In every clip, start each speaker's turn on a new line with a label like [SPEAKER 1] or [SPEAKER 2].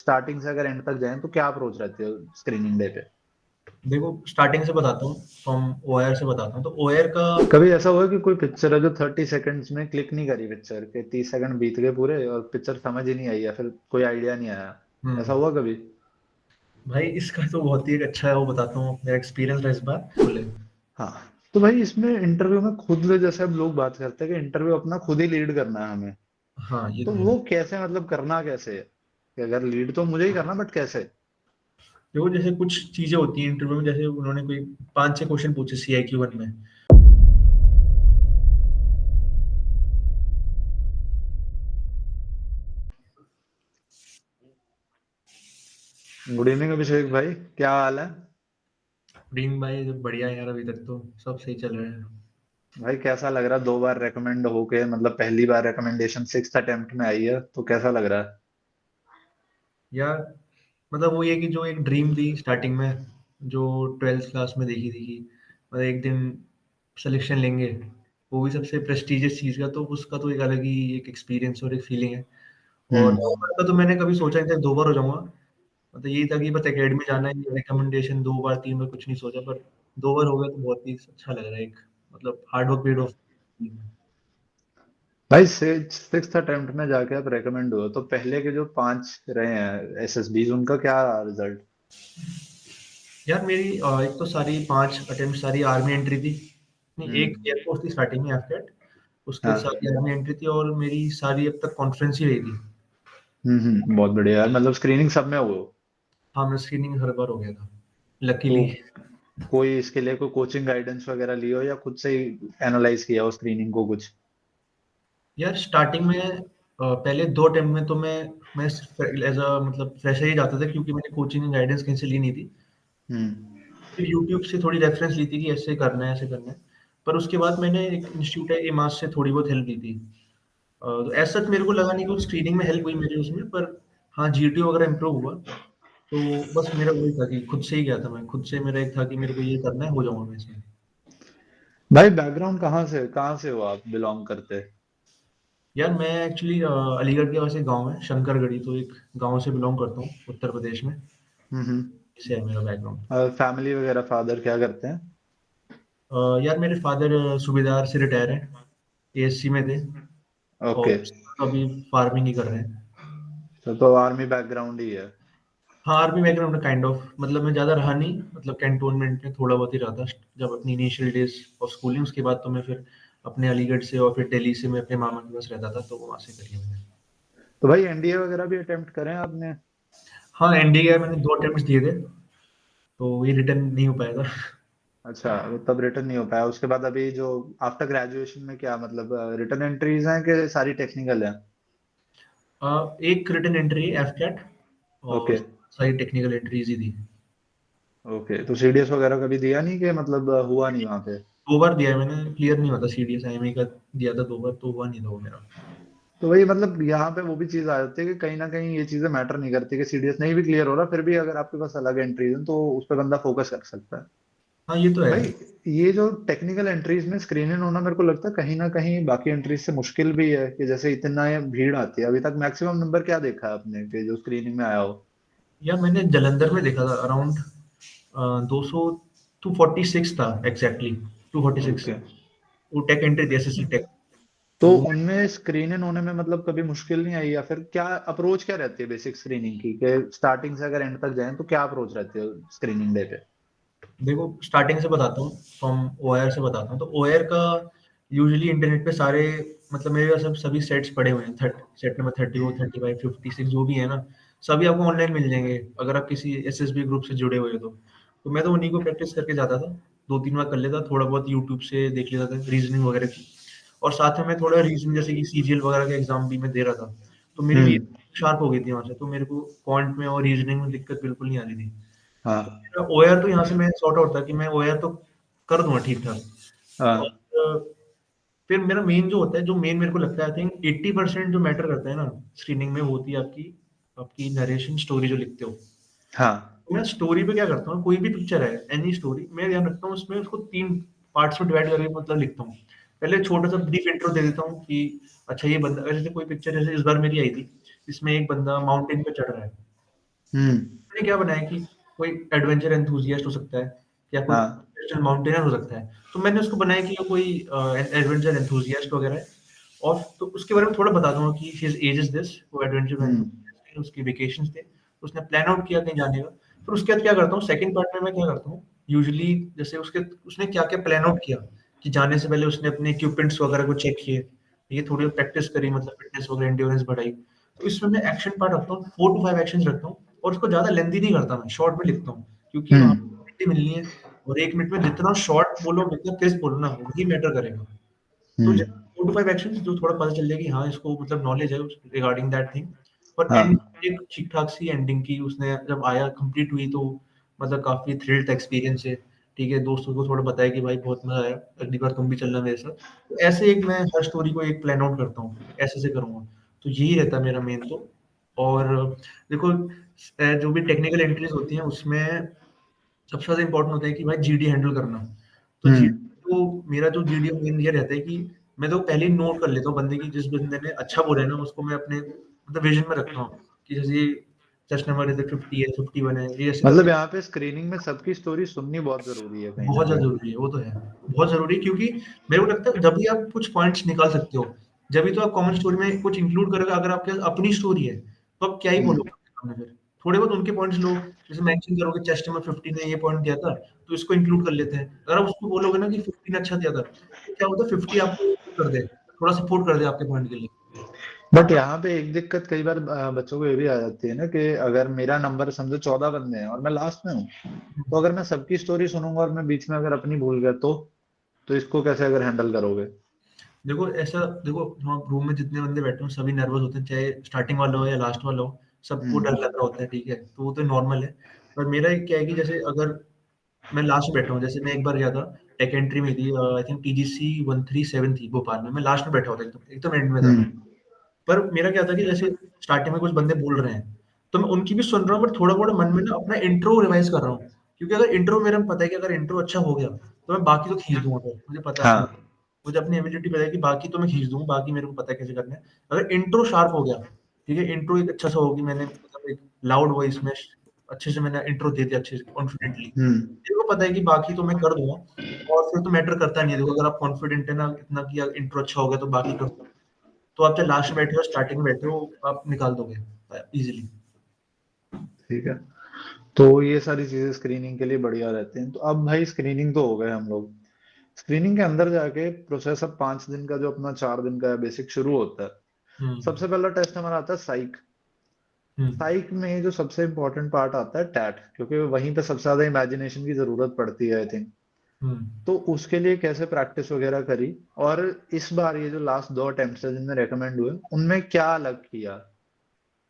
[SPEAKER 1] Starting से अगर and तक जाएं तो क्या अप्रोच रहती है स्क्रीनिंग डे पे?
[SPEAKER 2] देखो स्टार्टिंग से बताता हूँ, फ्रॉम ओआर से बताता हूँ। तो ओआर का
[SPEAKER 1] कभी ऐसा हुआ कि कोई पिक्चर है जो 30 सेकंड्स में क्लिक नहीं करी, पिक्चर के 30 सेकंड बीत गए पूरे और पिक्चर समझ ही नहीं आई या फिर कोई आइडिया नहीं आया, ऐसा
[SPEAKER 2] हम्म
[SPEAKER 1] हुआ कभी?
[SPEAKER 2] भाई इसका तो बहुत ही एक अच्छा है, वो बताता हूँ मेरा एक्सपीरियंस रहा इस बार बोले।
[SPEAKER 1] हाँ। तो भाई इसमें इंटरव्यू में खुद जैसे अब लोग बात करते हैं कि इंटरव्यू अपना खुद ही लीड करना है हमें,
[SPEAKER 2] हाँ ये
[SPEAKER 1] तो
[SPEAKER 2] तो है।
[SPEAKER 1] वो कैसे, मतलब करना कैसे है कि अगर लीड तो मुझे ही करना, बट कैसे?
[SPEAKER 2] देखो जैसे कुछ चीजें होती हैं इंटरव्यू में, जैसे उन्होंने कोई 5-6 क्वेश्चन पूछे CIQ 1 में।
[SPEAKER 1] गुड इवनिंग अभिषेक भाई, क्या हाल है?
[SPEAKER 2] रीम भाई जो बढ़िया है यार, अभी तक तो सब सही चल रहा है।
[SPEAKER 1] भाई कैसा लग रहा है 2 बार रेकमेंड होके, मतलब पहली बार रिकमेंडेशन 6th अटेम्प्ट में आई है, तो कैसा लग रहा है?
[SPEAKER 2] यार मतलब वो ये कि जो एक ड्रीम थी स्टार्टिंग में, जो 12th क्लास में देखी थी कि मतलब एक दिन सिलेक्शन लेंगे, वो भी सबसे प्रेस्टिजियस चीज़ का, तो उसका तो एक अलग ही एक एक्सपीरियंस और एक फीलिंग है। और
[SPEAKER 1] हम्म।
[SPEAKER 2] 2 बार का तो मैंने कभी सोचा नहीं था 2 बार हो जाऊँगा। मतलब यही था कि बस एकेडमी जाना है, रिकमेंडेशन 2 बार 3 बार कुछ नहीं सोचा, पर 2 बार हो गया तो बहुत ही अच्छा लग रहा है। एक मतलब हार्ड वर्क पेड ऑफ।
[SPEAKER 1] भाई 6th अटेम्प्ट में जाके आप रेकमेंड हुए, तो पहले के जो 5 रहे हैं SSBs उनका क्या रिजल्ट?
[SPEAKER 2] यार मेरी एक तो सारी 5 अटेम्प्ट सारी आर्मी एंट्री थी। नहीं, एक
[SPEAKER 1] हम्म।
[SPEAKER 2] एयरफोर्स थी स्टार्टिंग में एफकेट, उसके बाद
[SPEAKER 1] हाँ।
[SPEAKER 2] सारी आर्मी एंट्री थी, और मेरी सारी अब तक कॉन्फ्रेंस ही रही थी।
[SPEAKER 1] बहुत बढ़िया यार, मतलब स्क्रीनिंग सब में हुए हो।
[SPEAKER 2] हाँ, मैं स्क्रीनिंग हर बार हो गया था,
[SPEAKER 1] तो
[SPEAKER 2] लकीली।
[SPEAKER 1] कोई इसके लिए कोई कोचिंग गाइडेंस वगैरह ली हो या खुद से ही एनालाइज किया हो स्क्रीनिंग को कुछ?
[SPEAKER 2] यार स्टार्टिंग में पहले 2 अटेम्प्ट में तो मैं एज़ अ मतलब फ्रेशर ही जाता था, क्योंकि मैंने कोचिंग गाइडेंस कहीं से ली नहीं थी।
[SPEAKER 1] हम्म।
[SPEAKER 2] फिर यूट्यूब से थोड़ी रेफरेंस ली थी कि ऐसे करना है, ऐसे करना है। पर उसके बाद मैंने एक इंस्टीट्यूट है एमास से थोड़ी बहुत हेल्प ली थी। तो एज़ सच मेरे को लगा नहीं कि उस स्क्रीनिंग में हेल्प हुई मेरी उसमें, पर हाँ, जीटीओ वगैरह इम्प्रूव हुआ। तो बस मेरा वही था कि खुद से ही गया था मैं, खुद से मेरा एक था कि मेरे को ये करना है, हो जाऊँगा मैं इसमें।
[SPEAKER 1] भाई बैकग्राउंड कहाँ से हो आप, बिलोंग करते?
[SPEAKER 2] यार मैं एक्चुअली अलीगढ़ के पास एक गाँव है शंकरगढ़ी, तो एक गाँव से बिलॉन्ग करता हूँ उत्तर प्रदेश में।
[SPEAKER 1] हम्म।
[SPEAKER 2] इससे है मेरा बैकग्राउंड।
[SPEAKER 1] फैमिली वगैरह, फादर क्या करते हैं?
[SPEAKER 2] यार मेरे फादर सूबेदार से रिटायर हैं, एएससी में थे, और
[SPEAKER 1] ओके।
[SPEAKER 2] अभी फार्मिंग ही कर रहे हैं।
[SPEAKER 1] तो आर्मी बैकग्राउंड ही है।
[SPEAKER 2] हाँ, आर्मी बैकग्राउंड है काइंड ऑफ, मतलब मैं ज़्यादा रहा नहीं, मतलब कैंटोनमेंट में थोड़ा बहुत ही रहा था जब अपनी इनिशियल डेज ऑफ स्कूलिंग। उसके बाद तो मैं फिर अपने अलीगढ़ से और फिर दिल्ली से मैं अपने मामा के पास रहता था, तो वहाँ से करी मैंने।
[SPEAKER 1] तो भाई एनडीए वगैरह भी अटेम्प्ट करें आपने?
[SPEAKER 2] हाँ, एनडीए मैंने 2 अटेम्प्ट्स दिए थे, तो ये रिटर्न नहीं हो पाया था।
[SPEAKER 1] अच्छा, वो तब रिटर्न नहीं हो पाया, उसके बाद अभी जो आफ्टर ग्रेजुएशन में क्या, मतलब रिटर्न एंट्रीज हैं कि सारी टेक्निकल हैं?
[SPEAKER 2] एक रिटन एंट्री है एफकेट, और
[SPEAKER 1] ओके।
[SPEAKER 2] सारी टेक्निकल एंट्रीज ही थी।
[SPEAKER 1] ओके, तो सीडीएस वगैरह कभी दिया नहीं कि मतलब हुआ नहीं वहाँ पे?
[SPEAKER 2] 2 बार दिया है मैंने, क्लियर नहीं हुआ था। सीडीएस आईएमई का दिया था 2 बार, तो हुआ नहीं था वो मेरा।
[SPEAKER 1] तो वही मतलब यहाँ पे वो भी चीज आ जाती है कि कहीं ना कहीं ये चीजें मैटर नहीं करती कि सीडीएस नहीं भी क्लियर हो रहा, फिर भी अगर आपके पास अलग एंट्रीज हैं तो उस पर बंदा फोकस कर सकता है।
[SPEAKER 2] हाँ, ये तो है।
[SPEAKER 1] भाई ये जो टेक्निकल एंट्रीज में स्क्रीन इन होना, मेरे को लगता है कहीं ना कहीं बाकी एंट्रीज से मुश्किल भी है, कि जैसे इतना ये भीड़ आती है, अभी तक मैक्सिमम नंबर क्या देखा है आपने कि जो स्क्रीनिंग में आया हो?
[SPEAKER 2] यार मैंने जालंधर में देखा था अराउंड 200 246 था एग्जैक्टली, 246।
[SPEAKER 1] ओके।
[SPEAKER 2] वो टेक एंट्री थी, एसएससी टेक।
[SPEAKER 1] तो
[SPEAKER 2] तो वो
[SPEAKER 1] उनमें स्क्रीन इन होने में मतलब कभी मुश्किल नहीं आई, या फिर क्या अप्रोच क्या रहती है बेसिक स्क्रीनिंग की, कि स्टार्टिंग से अगर एंड तक जाएं तो क्या अप्रोच रहती है स्क्रीनिंग डे पे?
[SPEAKER 2] देखो स्टार्टिंग से बताता हूँ, फ्रॉम ओआर से बताता हूँ। तो ओआर का यूजुअली इंटरनेट पे सारे, मतलब मेरे पास सब सभी सेट्स पड़े हुए हैं, सेट नंबर 34 35 56 जो भी है ना, सभी आपको ऑनलाइन मिल जाएंगे अगर आप किसी एसएसबी ग्रुप से जुड़े हुए हो तो मैं तो उन्हीं को प्रैक्टिस करके जाता था, 2-3 बार कर लेता, थोड़ा बहुत यूट्यूब से देख लेता था रीजनिंग वगैरह की। और साथ में मैं थोड़ा रीजनिंग जैसे कि सीजीएल वगैरह का एग्जाम भी मैं दे रहा था, तो मेरी भी
[SPEAKER 1] हम्म।
[SPEAKER 2] शार्प हो गई थी वहां से, तो मेरे को क्वांट में और रीजनिंग में दिक्कत बिल्कुल नहीं आ रही थी। तो
[SPEAKER 1] हाँ।
[SPEAKER 2] मेरा ओआर तो यहाँ से मैं सॉर्ट आउट था कि मैं ओआर तो कर दूंगा ठीक ठाक।
[SPEAKER 1] हाँ।
[SPEAKER 2] और फिर मेरा मेन जो होता है, जो मेन मेरे को लगता है, आई थिंक 80% जो मैटर करता है ना स्क्रीनिंग में, वो होती है आपकी आपकी नरेशन स्टोरी जो लिखते हो।
[SPEAKER 1] हाँ।
[SPEAKER 2] तो मैं स्टोरी पे क्या करता हूँ, कोई भी पिक्चर है एनी स्टोरी, मैं ध्यान रखता हूँ उसमें उसको 3 पार्ट्स में डिवाइड करके मतलब लिखता हूँ। पहले छोटा सा ब्रीफ इंट्रो दे देता हूँ कि अच्छा ये बंदा, जैसे कोई पिक्चर जैसे इस बार मेरी आई थी, इसमें एक बंदा माउंटेन पे चढ़ रहा है,
[SPEAKER 1] हम्म।
[SPEAKER 2] मैंने क्या बनाया कि कोई एडवेंचर एंथुसियास्ट हो सकता है या कोई
[SPEAKER 1] हाँ।
[SPEAKER 2] प्रोफेशनल माउंटेनर हो सकता है। तो मैंने उसको बनाया कि ये कोई एडवेंचर एंथुसियास्ट वगैरह है, और तो उसके बारे में थोड़ा बता दूंगा कि हिज एज इज दिस, वो एडवेंचर
[SPEAKER 1] हम्म।
[SPEAKER 2] एंथुसियास्ट है, उसकी वेकेशंस थे, उसने प्लान आउट किया कहीं जाने का। फिर उसके बाद क्या करता हूँ, सेकंड पार्ट में मैं क्या करता हूँ यूजुअली, जैसे उसके उसने क्या क्या प्लान आउट किया कि जाने से पहले उसने अपने इक्विपमेंट्स वगैरह को चेक किए, ये थोड़ी प्रैक्टिस करी, मतलब फिटनेस वगैरह एंड्योरेंस बढ़ाई। तो इसमें मैं एक्शन पार्ट रखता हूँ, 4 टू 5 एक्शंस रखता हूँ, और उसको ज़्यादा लेंथी नहीं करता, मैं शॉर्ट में लिखता हूँ, क्योंकि वहाँ
[SPEAKER 1] हम्म।
[SPEAKER 2] पे मिलनी है, और 1 मिनट में जितना शॉर्ट बोलो, जितना क्रिस्प बोलो ना, वही मैटर करेगा। तो
[SPEAKER 1] हम्म।
[SPEAKER 2] 4 टू 5 एक्शंस जो थोड़ा पता चल जाए कि हाँ, इसको मतलब नॉलेज है रिगार्डिंग दैट थिंग। और एंड
[SPEAKER 1] हाँ।
[SPEAKER 2] एक ठीक-ठाक सी एंडिंग की, उसने जब आया कंप्लीट हुई तो मतलब काफ़ी थ्रिल्ड था एक्सपीरियंस से। ठीक है, दोस्तों को थोड़ा बताया कि भाई बहुत मज़ा आया, अगली बार तुम भी चलना मेरे साथ। तो ऐसे एक मैं हर स्टोरी को एक प्लान आउट करता हूँ, ऐसे करूँगा। तो यही रहता है मेरा मेन तो। और देखो, जो भी टेक्निकल एंट्रीज़ होती हैं उसमें सबसे ज़्यादा इम्पोर्टेंट होता है कि भाई जीडी हैंडल करना। तो जीडी,
[SPEAKER 1] हम्म।
[SPEAKER 2] तो मेरा जो जीडी मेन ये रहता है कि मैं तो पहले ही नोट कर लेता हूँ बंदे की, जिस बंदे ने अच्छा बोला है ना, उसको मैं अपने मतलब विज़न में रखता हूँ कि जैसे ये जस्ट नंबर जैसे 50 है, 51 है, ये ऐसे
[SPEAKER 1] मतलब
[SPEAKER 2] करके।
[SPEAKER 1] यहाँ पे स्क्रीनिंग में सबकी स्टोरी सुननी बहुत जरूरी है कहीं ना
[SPEAKER 2] बहुत ज़्यादा
[SPEAKER 1] कहीं।
[SPEAKER 2] ज़रूरी है, वो तो है। बहुत ज़रूरी है, क्योंकि मेरे को लगता है जब भी आप कुछ पॉइंट्स निकाल सकते हो, जब भी तो आप कॉमन स्टोरी में कुछ इंक्लूड करोगे। अगर आपके पास अपनी स्टोरी है, तो आप क्या ही बोलोगे
[SPEAKER 1] हम्म।
[SPEAKER 2] उसके सामने फिर? थोड़े बहुत उनके पॉइंट्स लो, जैसे मेंशन करोगे चेस्ट में 50 ने ये पॉइंट दिया था, तो इसको इंक्लूड कर लेते हैं। अगर आप उसको बोलोगे ना कि 50 ने अच्छा दिया था, तो क्या होता है 50 आपको कर दे, थोड़ा सपोर्ट कर दे आपके पॉइंट के लिए।
[SPEAKER 1] बट यहाँ पे एक दिक्कत कई बार बच्चों को ये भी आ जाती है ना कि अगर मेरा नंबर समझो 14 बंदे हैं और मैं लास्ट में हूँ, तो अगर मैं सबकी स्टोरी सुनूंगा और मैं बीच में अगर अपनी भूल गया तो इसको कैसे अगर हैंडल करोगे?
[SPEAKER 2] देखो ऐसा, देखो हम रूम में जितने बंदे बैठे हो सभी नर्वस होते हैं, चाहे स्टार्टिंग वाला हो या लास्ट वाला हो, सबको डर
[SPEAKER 1] हम्म।
[SPEAKER 2] लग रहा होता है, ठीक है, तो वो तो नॉर्मल है। पर मेरा एक क्या है कि जैसे अगर मैं लास्ट में बैठा हूँ, जैसे मैं एक बार गया था, टेक एंट्री में थी, आई थिंक टीजीसी 137 थी भोपाल में, मैं लास्ट में बैठा हुआ था, एकदम एकदम एंड में था।
[SPEAKER 1] हम्म।
[SPEAKER 2] पर मेरा क्या था कि जैसे स्टार्टिंग में कुछ बंदे बोल रहे हैं, तो मैं उनकी भी सुन रहा हूँ, बट थोड़ा थोड़ा मन में ना अपना इंट्रो रिवाइज कर रहा हूँ, क्योंकि अगर इंट्रो, मेरा पता है कि अगर इंट्रो अच्छा हो गया तो मैं बाकी तो खींच दूंगा, फिर मुझे पता है अपनी,
[SPEAKER 1] हाँ।
[SPEAKER 2] मुझे अपनी एबिलिटी पता है कि बाकी तो मैं खींच दूंगा, बाकी मेरे को पता है कैसे करना है। अगर इंट्रो शार्प हो गया, ठीक है, इंट्रो एक अच्छा सा होगी, मैंने मतलब एक लाउड वॉइस में अच्छे से मैंने इंट्रो दे दिया, अच्छे से कॉन्फिडेंटली,
[SPEAKER 1] हम्म।
[SPEAKER 2] मेरे को पता है कि बाकी तो मैं कर दूंगा। और फिर तो मैटर करता नहीं है, देखो अगर आप कॉन्फिडेंट है ना इतना कि इंट्रो अच्छा हो गया तो बाकी कर, तो आप चाहे लास्ट में बैठे हो स्टार्टिंग में बैठे हो, आप निकाल दोगे इजीली।
[SPEAKER 1] ठीक है। तो ये सारी चीजें स्क्रीनिंग के लिए बढ़िया रहते हैं। तो अब भाई स्क्रीनिंग तो हो गए हम लोग, स्क्रीनिंग के अंदर जाके प्रोसेस अब 5 दिन का जो अपना 4 दिन का बेसिक शुरू होता है।
[SPEAKER 2] हम्म।
[SPEAKER 1] सबसे पहला टेस्ट हमारा आता है साइक।
[SPEAKER 2] हम्म।
[SPEAKER 1] साइक में जो सबसे इंपॉर्टेंट पार्ट आता है टैट, क्योंकि वहीं पे सबसे ज्यादा इमेजिनेशन की जरूरत पड़ती है आई थिंक।
[SPEAKER 2] हम्म।
[SPEAKER 1] तो उसके लिए कैसे प्रैक्टिस वगैरह करी, और इस बार ये जो लास्ट 2 अटेम्प्ट है जिनमें रेकमेंड हुए उनमें क्या अलग किया?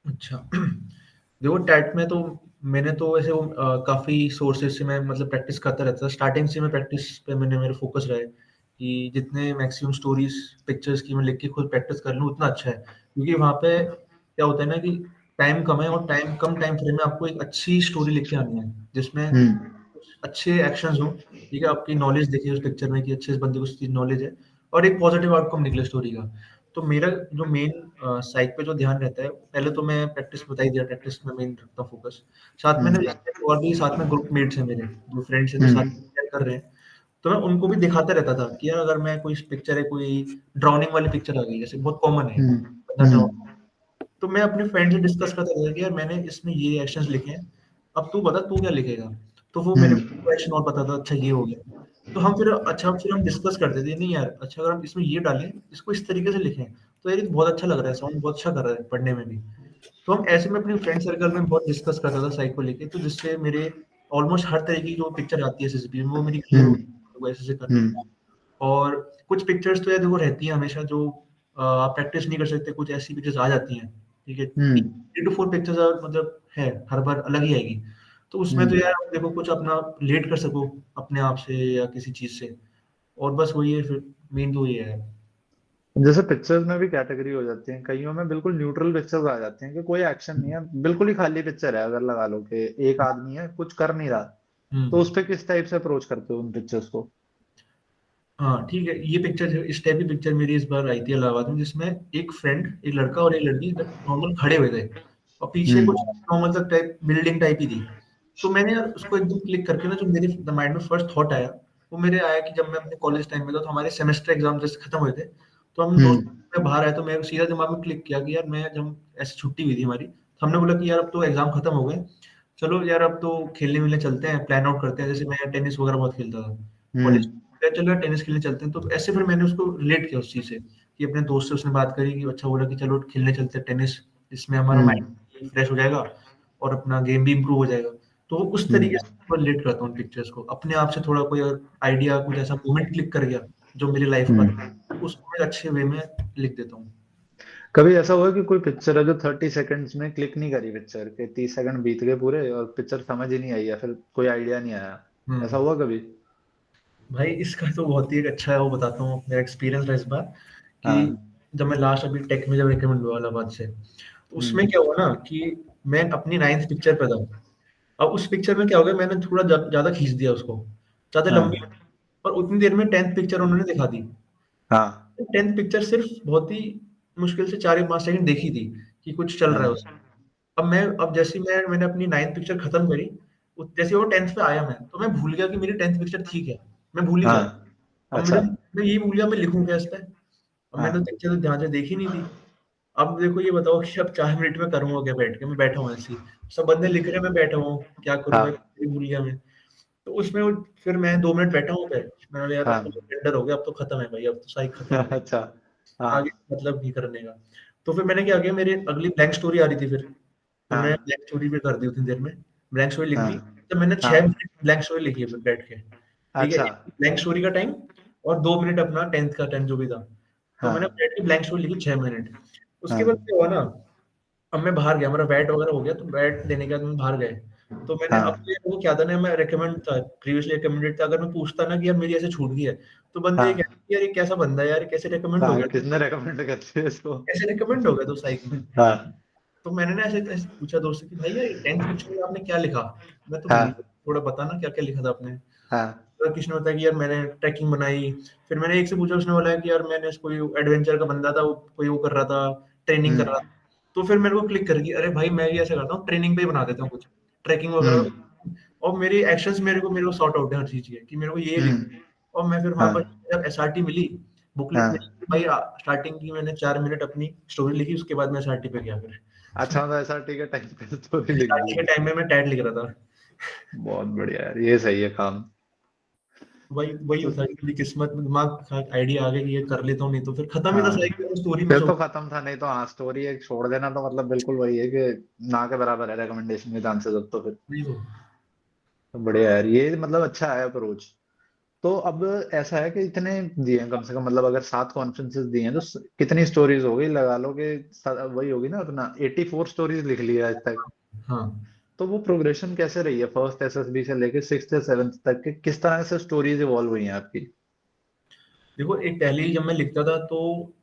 [SPEAKER 2] अच्छा। देखो टैट में तो मैंने तो ऐसे वो काफी सोर्सेज से मैं मतलब प्रैक्टिस करता रहता था, स्टार्टिंग से मैं प्रैक्टिस पे मैंने मेरा फोकस रहा है कि जितने मैक्सिमम स्टोरीज पिक्चर्स की मैं लिख के खुद प्रैक्टिस कर लूँ उतना अच्छा है, क्योंकि वहाँ पे क्या होता है ना कि टाइम कम है, और कम टाइम फ्रेम में आपको एक अच्छी स्टोरी लिख के आनी है, जिसमें
[SPEAKER 1] हम्म।
[SPEAKER 2] कुछ अच्छे एक्शंस हो, ठीक है, आपकी नॉलेज देखिए उस पिक्चर में कि अच्छे से बंदे को उस चीज नॉलेज है, और एक पॉजिटिव आउटकम निकले स्टोरी का। तो मेरा जो मेन साइड पे जो ध्यान रहता है, पहले तो मैं प्रैक्टिस बता ही दिया, प्रैक्टिस में मेन रखता हूँ फोकस। साथ में ना
[SPEAKER 1] हम्म।
[SPEAKER 2] जैसे और भी साथ में ग्रुप मेट्स हैं मेरे, जो फ्रेंड्स हैं जो साथ
[SPEAKER 1] हम्म।
[SPEAKER 2] में कर रहे हैं, तो मैं उनको भी दिखाता रहता था कि यार अगर मैं कोई पिक्चर है, कोई ड्राउनिंग वाली पिक्चर आ गई, जैसे बहुत कॉमन है,
[SPEAKER 1] हम्म।
[SPEAKER 2] बंदा ड्राउन,
[SPEAKER 1] हम्म।
[SPEAKER 2] तो मैं अपने फ्रेंड से डिस्कस करता रहता था कि यार मैंने इसमें ये एक्शंस लिखे हैं, अब तू बता तू क्या लिखेगा। तो वो मेरे
[SPEAKER 1] हम्म।
[SPEAKER 2] को एक्शन और बताता, अच्छा ये हो गया। तो हम फिर अच्छा फिर हम डिस्कस करते थे, नहीं यार अच्छा अगर हम इसमें ये डालें, इसको इस तरीके से लिखें, तो यार ये तो बहुत अच्छा लग रहा है, साउंड बहुत अच्छा कर रहा है पढ़ने में भी। तो हम ऐसे में अपने फ्रेंड सर्कल में बहुत डिस्कस करता था साइड को लेके, तो जिससे मेरे ऑलमोस्ट हर तरह की जो पिक्चर आती है एसएसबी में वो मेरी क्लियर हो
[SPEAKER 1] हम्म।
[SPEAKER 2] गई, वो ऐसे से करनी है।
[SPEAKER 1] हम्म।
[SPEAKER 2] और कुछ पिक्चर्स तो यार देखो रहती हैं हमेशा, जो आप प्रैक्टिस नहीं कर सकते, कुछ ऐसी पिक्चर्स आ जाती हैं, ठीक है,
[SPEAKER 1] हम्म।
[SPEAKER 2] 3 to 4 पिक्चर्स मतलब है, हर बार अलग ही आएगी। तो उसमें तो
[SPEAKER 1] हम्म।
[SPEAKER 2] यार देखो कुछ अपना रिलेट कर सको अपने आप से या किसी चीज से, और बस वही है फिर, मेन तो ये है।
[SPEAKER 1] जैसे पिक्चर्स में भी कैटेगरी हो जाती है, कईयों में बिल्कुल न्यूट्रल पिक्चर्स आ जाती हैं कि कोई एक्शन नहीं है, बिल्कुल ही खाली पिक्चर है, अगर लगा लो कि एक आदमी है कुछ कर नहीं रहा, तो उस
[SPEAKER 2] हम्म।
[SPEAKER 1] पे किस टाइप से अप्रोच करते हो उन पिक्चर्स को?
[SPEAKER 2] हाँ ठीक है, ये पिक्चर इस टाइप की पिक्चर मेरी इस बार आई थी इलाहाबाद में, जिसमें एक फ्रेंड, एक लड़का और एक लड़की नॉर्मल खड़े हुए थे, और पीछे कुछ
[SPEAKER 1] हम्म
[SPEAKER 2] नॉर्मल सा टाइप बिल्डिंग टाइप ही थी। तो मैंने यार उसको एकदम क्लिक करके ना, जो मेरे माइंड में फर्स्ट थॉट आया, वो मेरे आया कि जब मैं अपने कॉलेज टाइम में था, तो हमारे सेमेस्टर एग्जाम जैसे खत्म हुए थे, तो हम दोस्त
[SPEAKER 1] हम्म
[SPEAKER 2] में बाहर आए, तो मैं सीधा दिमाग में क्लिक किया कि यार मैं जब ऐसी छुट्टी हुई थी हमारी, तो हमने बोला कि यार अब तो एग्जाम खत्म हो गए, चलो यार अब तो खेलने मिलने चलते हैं, प्लान आउट करते हैं। जैसे मैं टेनिस वगैरह बहुत खेलता था कॉलेज,
[SPEAKER 1] हम्म
[SPEAKER 2] चलो यार टेनिस खेलने चलते हैं। तो ऐसे फिर मैंने उसको रिलेट किया उस चीज से, कि अपने दोस्त से उसने बात करी कि अच्छा बोला कि चलो खेलने चलते हैं टेनिस, जिसमें हमारा
[SPEAKER 1] हम्म
[SPEAKER 2] माइंड फ्रेश हो जाएगा और अपना गेम भी इम्प्रूव हो जाएगा। तो उस तरीके
[SPEAKER 1] हम्म
[SPEAKER 2] से मैं रिलेट करता हूँ पिक्चर्स को, अपने आप से थोड़ा कोई आइडिया, कुछ ऐसा मोमेंट क्लिक कर गया जो मेरी लाइफ का था, उसको मैं अच्छे वे में लिख देता हूँ।
[SPEAKER 1] कभी ऐसा हुआ कि कोई पिक्चर है जो 30 सेकंड्स में क्लिक नहीं करी, पिक्चर के 30 सेकंड बीत गए पूरे और पिक्चर समझ ही नहीं आई या फिर कोई आइडिया नहीं आया, ऐसा
[SPEAKER 2] हम्म।
[SPEAKER 1] हुआ कभी?
[SPEAKER 2] भाई इसका तो बहुत ही एक अच्छा है, वो बताता हूँ मेरा एक्सपीरियंस रहा इस बार, कि
[SPEAKER 1] हाँ।
[SPEAKER 2] जब मैं लास्ट अभी टेक में जब रिकमेंड हुआ इलाहाबाद से, तो उसमें
[SPEAKER 1] हम्म
[SPEAKER 2] क्या हुआ ना कि मैं अपनी 9th पिक्चर पे था। अब उस पिक्चर में क्या हो गया, मैंने थोड़ा ज्यादा खींच दिया उसको, ज्यादा लंबी,
[SPEAKER 1] हाँ
[SPEAKER 2] और उतनी देर में 10th पिक्चर उन्होंने दिखा दी।
[SPEAKER 1] हाँ
[SPEAKER 2] 10th पिक्चर सिर्फ बहुत ही मुश्किल से 4 या 5 सेकंड देखी थी कि कुछ चल रहा है उसमें।
[SPEAKER 1] हाँ
[SPEAKER 2] अब जैसे ही मैंने अपनी 9th पिक्चर खत्म करी, जैसे वो 10th पे आया मैं, तो मैं भूल गया कि मेरी 10th पिक्चर ठीक है, मैं भूल ही गया।
[SPEAKER 1] हाँ।
[SPEAKER 2] अब
[SPEAKER 1] अच्छा।
[SPEAKER 2] मैं यही भूल गया मैं लिखूं क्या इस पे। अब मैंने तो
[SPEAKER 1] हाँ
[SPEAKER 2] पिक्चर तो ध्यान से देखी नहीं थी। अब देखो ये बताओ कि अब 4 मिनट में करूंगा क्या बैठ के, मैं बैठा हूँ ऐसे ही, सब बंदे लिख रहे हैं, मैं बैठा हूँ, क्या करूं मैं,
[SPEAKER 1] हाँ
[SPEAKER 2] भूल गया मैं। तो उसमें फिर मैं 2 मिनट बैठा हूँ पे, मैंने बोला यार अब तो
[SPEAKER 1] हाँ।
[SPEAKER 2] रेंडर हो गया, अब तो खत्म है भाई, अब तो साइक खत्म,
[SPEAKER 1] अच्छा।
[SPEAKER 2] आगे
[SPEAKER 1] हाँ
[SPEAKER 2] मतलब नहीं करने का। तो फिर मैंने क्या किया, मेरी अगली ब्लैंक स्टोरी आ रही थी फिर मैं
[SPEAKER 1] हाँ
[SPEAKER 2] ब्लैंक स्टोरी पे कर दी उतनी देर में, ब्लैंक स्टोरी लिख दी।
[SPEAKER 1] हाँ
[SPEAKER 2] तो मैंने 6 मिनट
[SPEAKER 1] हाँ।
[SPEAKER 2] ब्लैंक स्टोरी लिखी है फिर बैठ के, ठीक है,
[SPEAKER 1] अच्छा।
[SPEAKER 2] ब्लैंक स्टोरी का टाइम और 2 मिनट अपना 10th का टाइम जो भी था। तो मैंने
[SPEAKER 1] हाँ
[SPEAKER 2] बैठ के ब्लैंक स्टोरी लिखी 6 मिनट। उसके बाद
[SPEAKER 1] हाँ
[SPEAKER 2] क्या हुआ ना, अब मैं बाहर गया, मेरा बैट वगैरह हो गया, तो बैट देने के बाद मैं बाहर गए। तो मैंने अब
[SPEAKER 1] हाँ
[SPEAKER 2] वो क्या था ना, मैं रिकमेंड था, प्रीवियसली रिकमेंडेड था, अगर मैं पूछता ना कि यार मेरी ऐसे छूट गई है, तो बंदे ये कहते
[SPEAKER 1] हाँ
[SPEAKER 2] कि यार ये कैसा बंदा है यार, कैसे रिकमेंड हो
[SPEAKER 1] हाँ।
[SPEAKER 2] गया,
[SPEAKER 1] किसने रेकमेंड करते हैं इसको?
[SPEAKER 2] कैसे रिकमेंड हो गया तो साइक में।
[SPEAKER 1] हाँ
[SPEAKER 2] तो मैंने ना ऐसे ऐसे पूछा दोस्त से कि भाई यार 10th पिक्चर में आपने क्या लिखा, मैं तो भूल गया,
[SPEAKER 1] हाँ
[SPEAKER 2] थोड़ा बताना क्या क्या लिखा था आपने।
[SPEAKER 1] हाँ
[SPEAKER 2] तो किसी ने बताया कि यार मैंने ट्रैकिंग बनाई। फिर मैंने एक से पूछा, उसने बोला कि यार मैंने कोई एडवेंचर का बंदा था, वो कोई वो कर रहा था, ट्रेनिंग कर रहा
[SPEAKER 1] हम्म
[SPEAKER 2] था। तो फिर मेरे को क्लिक कर गई, अरे भाई मैं भी ऐसा करता हूँ, ट्रेनिंग पे ही बना देता हूँ कुछ, ट्रैकिंग वगैरह।
[SPEAKER 1] हम्म
[SPEAKER 2] और मेरे एक्शंस मेरे को सॉर्ट आउट है हर चीज के, कि मेरे को ये लिख।
[SPEAKER 1] हम्म।
[SPEAKER 2] और मैं फिर वहां पर
[SPEAKER 1] हाँ
[SPEAKER 2] जब एसआरटी मिली, बुकलेट मिली,
[SPEAKER 1] हाँ।
[SPEAKER 2] भाई स्टार्टिंग की मैंने 4 मिनट अपनी स्टोरी लिखी, उसके बाद मैं एसआरटी पे गया फिर।
[SPEAKER 1] अच्छा, मतलब ऐसा ठीक है, टाइम पे स्टोरी लिख दी।
[SPEAKER 2] एसआरटी के टाइम में मैं टैट लिख रहा था।
[SPEAKER 1] बहुत बढ़िया यार, ये सही है काम।
[SPEAKER 2] वही वही
[SPEAKER 1] तो
[SPEAKER 2] होता है कि कभी किस्मत में दिमाग आइडिया आ गया कि ये कर लेता हूँ, नहीं तो फिर खत्म ही था
[SPEAKER 1] हाँ,
[SPEAKER 2] साइकिल स्टोरी में
[SPEAKER 1] फिर
[SPEAKER 2] सो।
[SPEAKER 1] तो खत्म था, नहीं तो हाँ स्टोरी एक छोड़ देना तो मतलब बिल्कुल वही है कि ना के बराबर है रिकमेंडेशन के चांसेस, अब तो फिर
[SPEAKER 2] नहीं तो
[SPEAKER 1] तो बढ़िया यार, ये मतलब अच्छा है अप्रोच। तो अब ऐसा है कि इतने दिए हैं कम से कम, मतलब अगर 7 कॉन्फ्रेंसेस दिए हैं तो कितनी स्टोरीज हो गई, लगा लो कि वही होगी ना अपना 84 स्टोरीज लिख लिया आज तक।
[SPEAKER 2] हाँ।
[SPEAKER 1] तो वो प्रोग्रेशन कैसे रही है फर्स्ट एसएसबी से लेके 6th या 7th तक के, किस तरह से स्टोरीज इवॉल्व हुई हैं आपकी?
[SPEAKER 2] देखो एक पहले ही जब मैं लिखता था, तो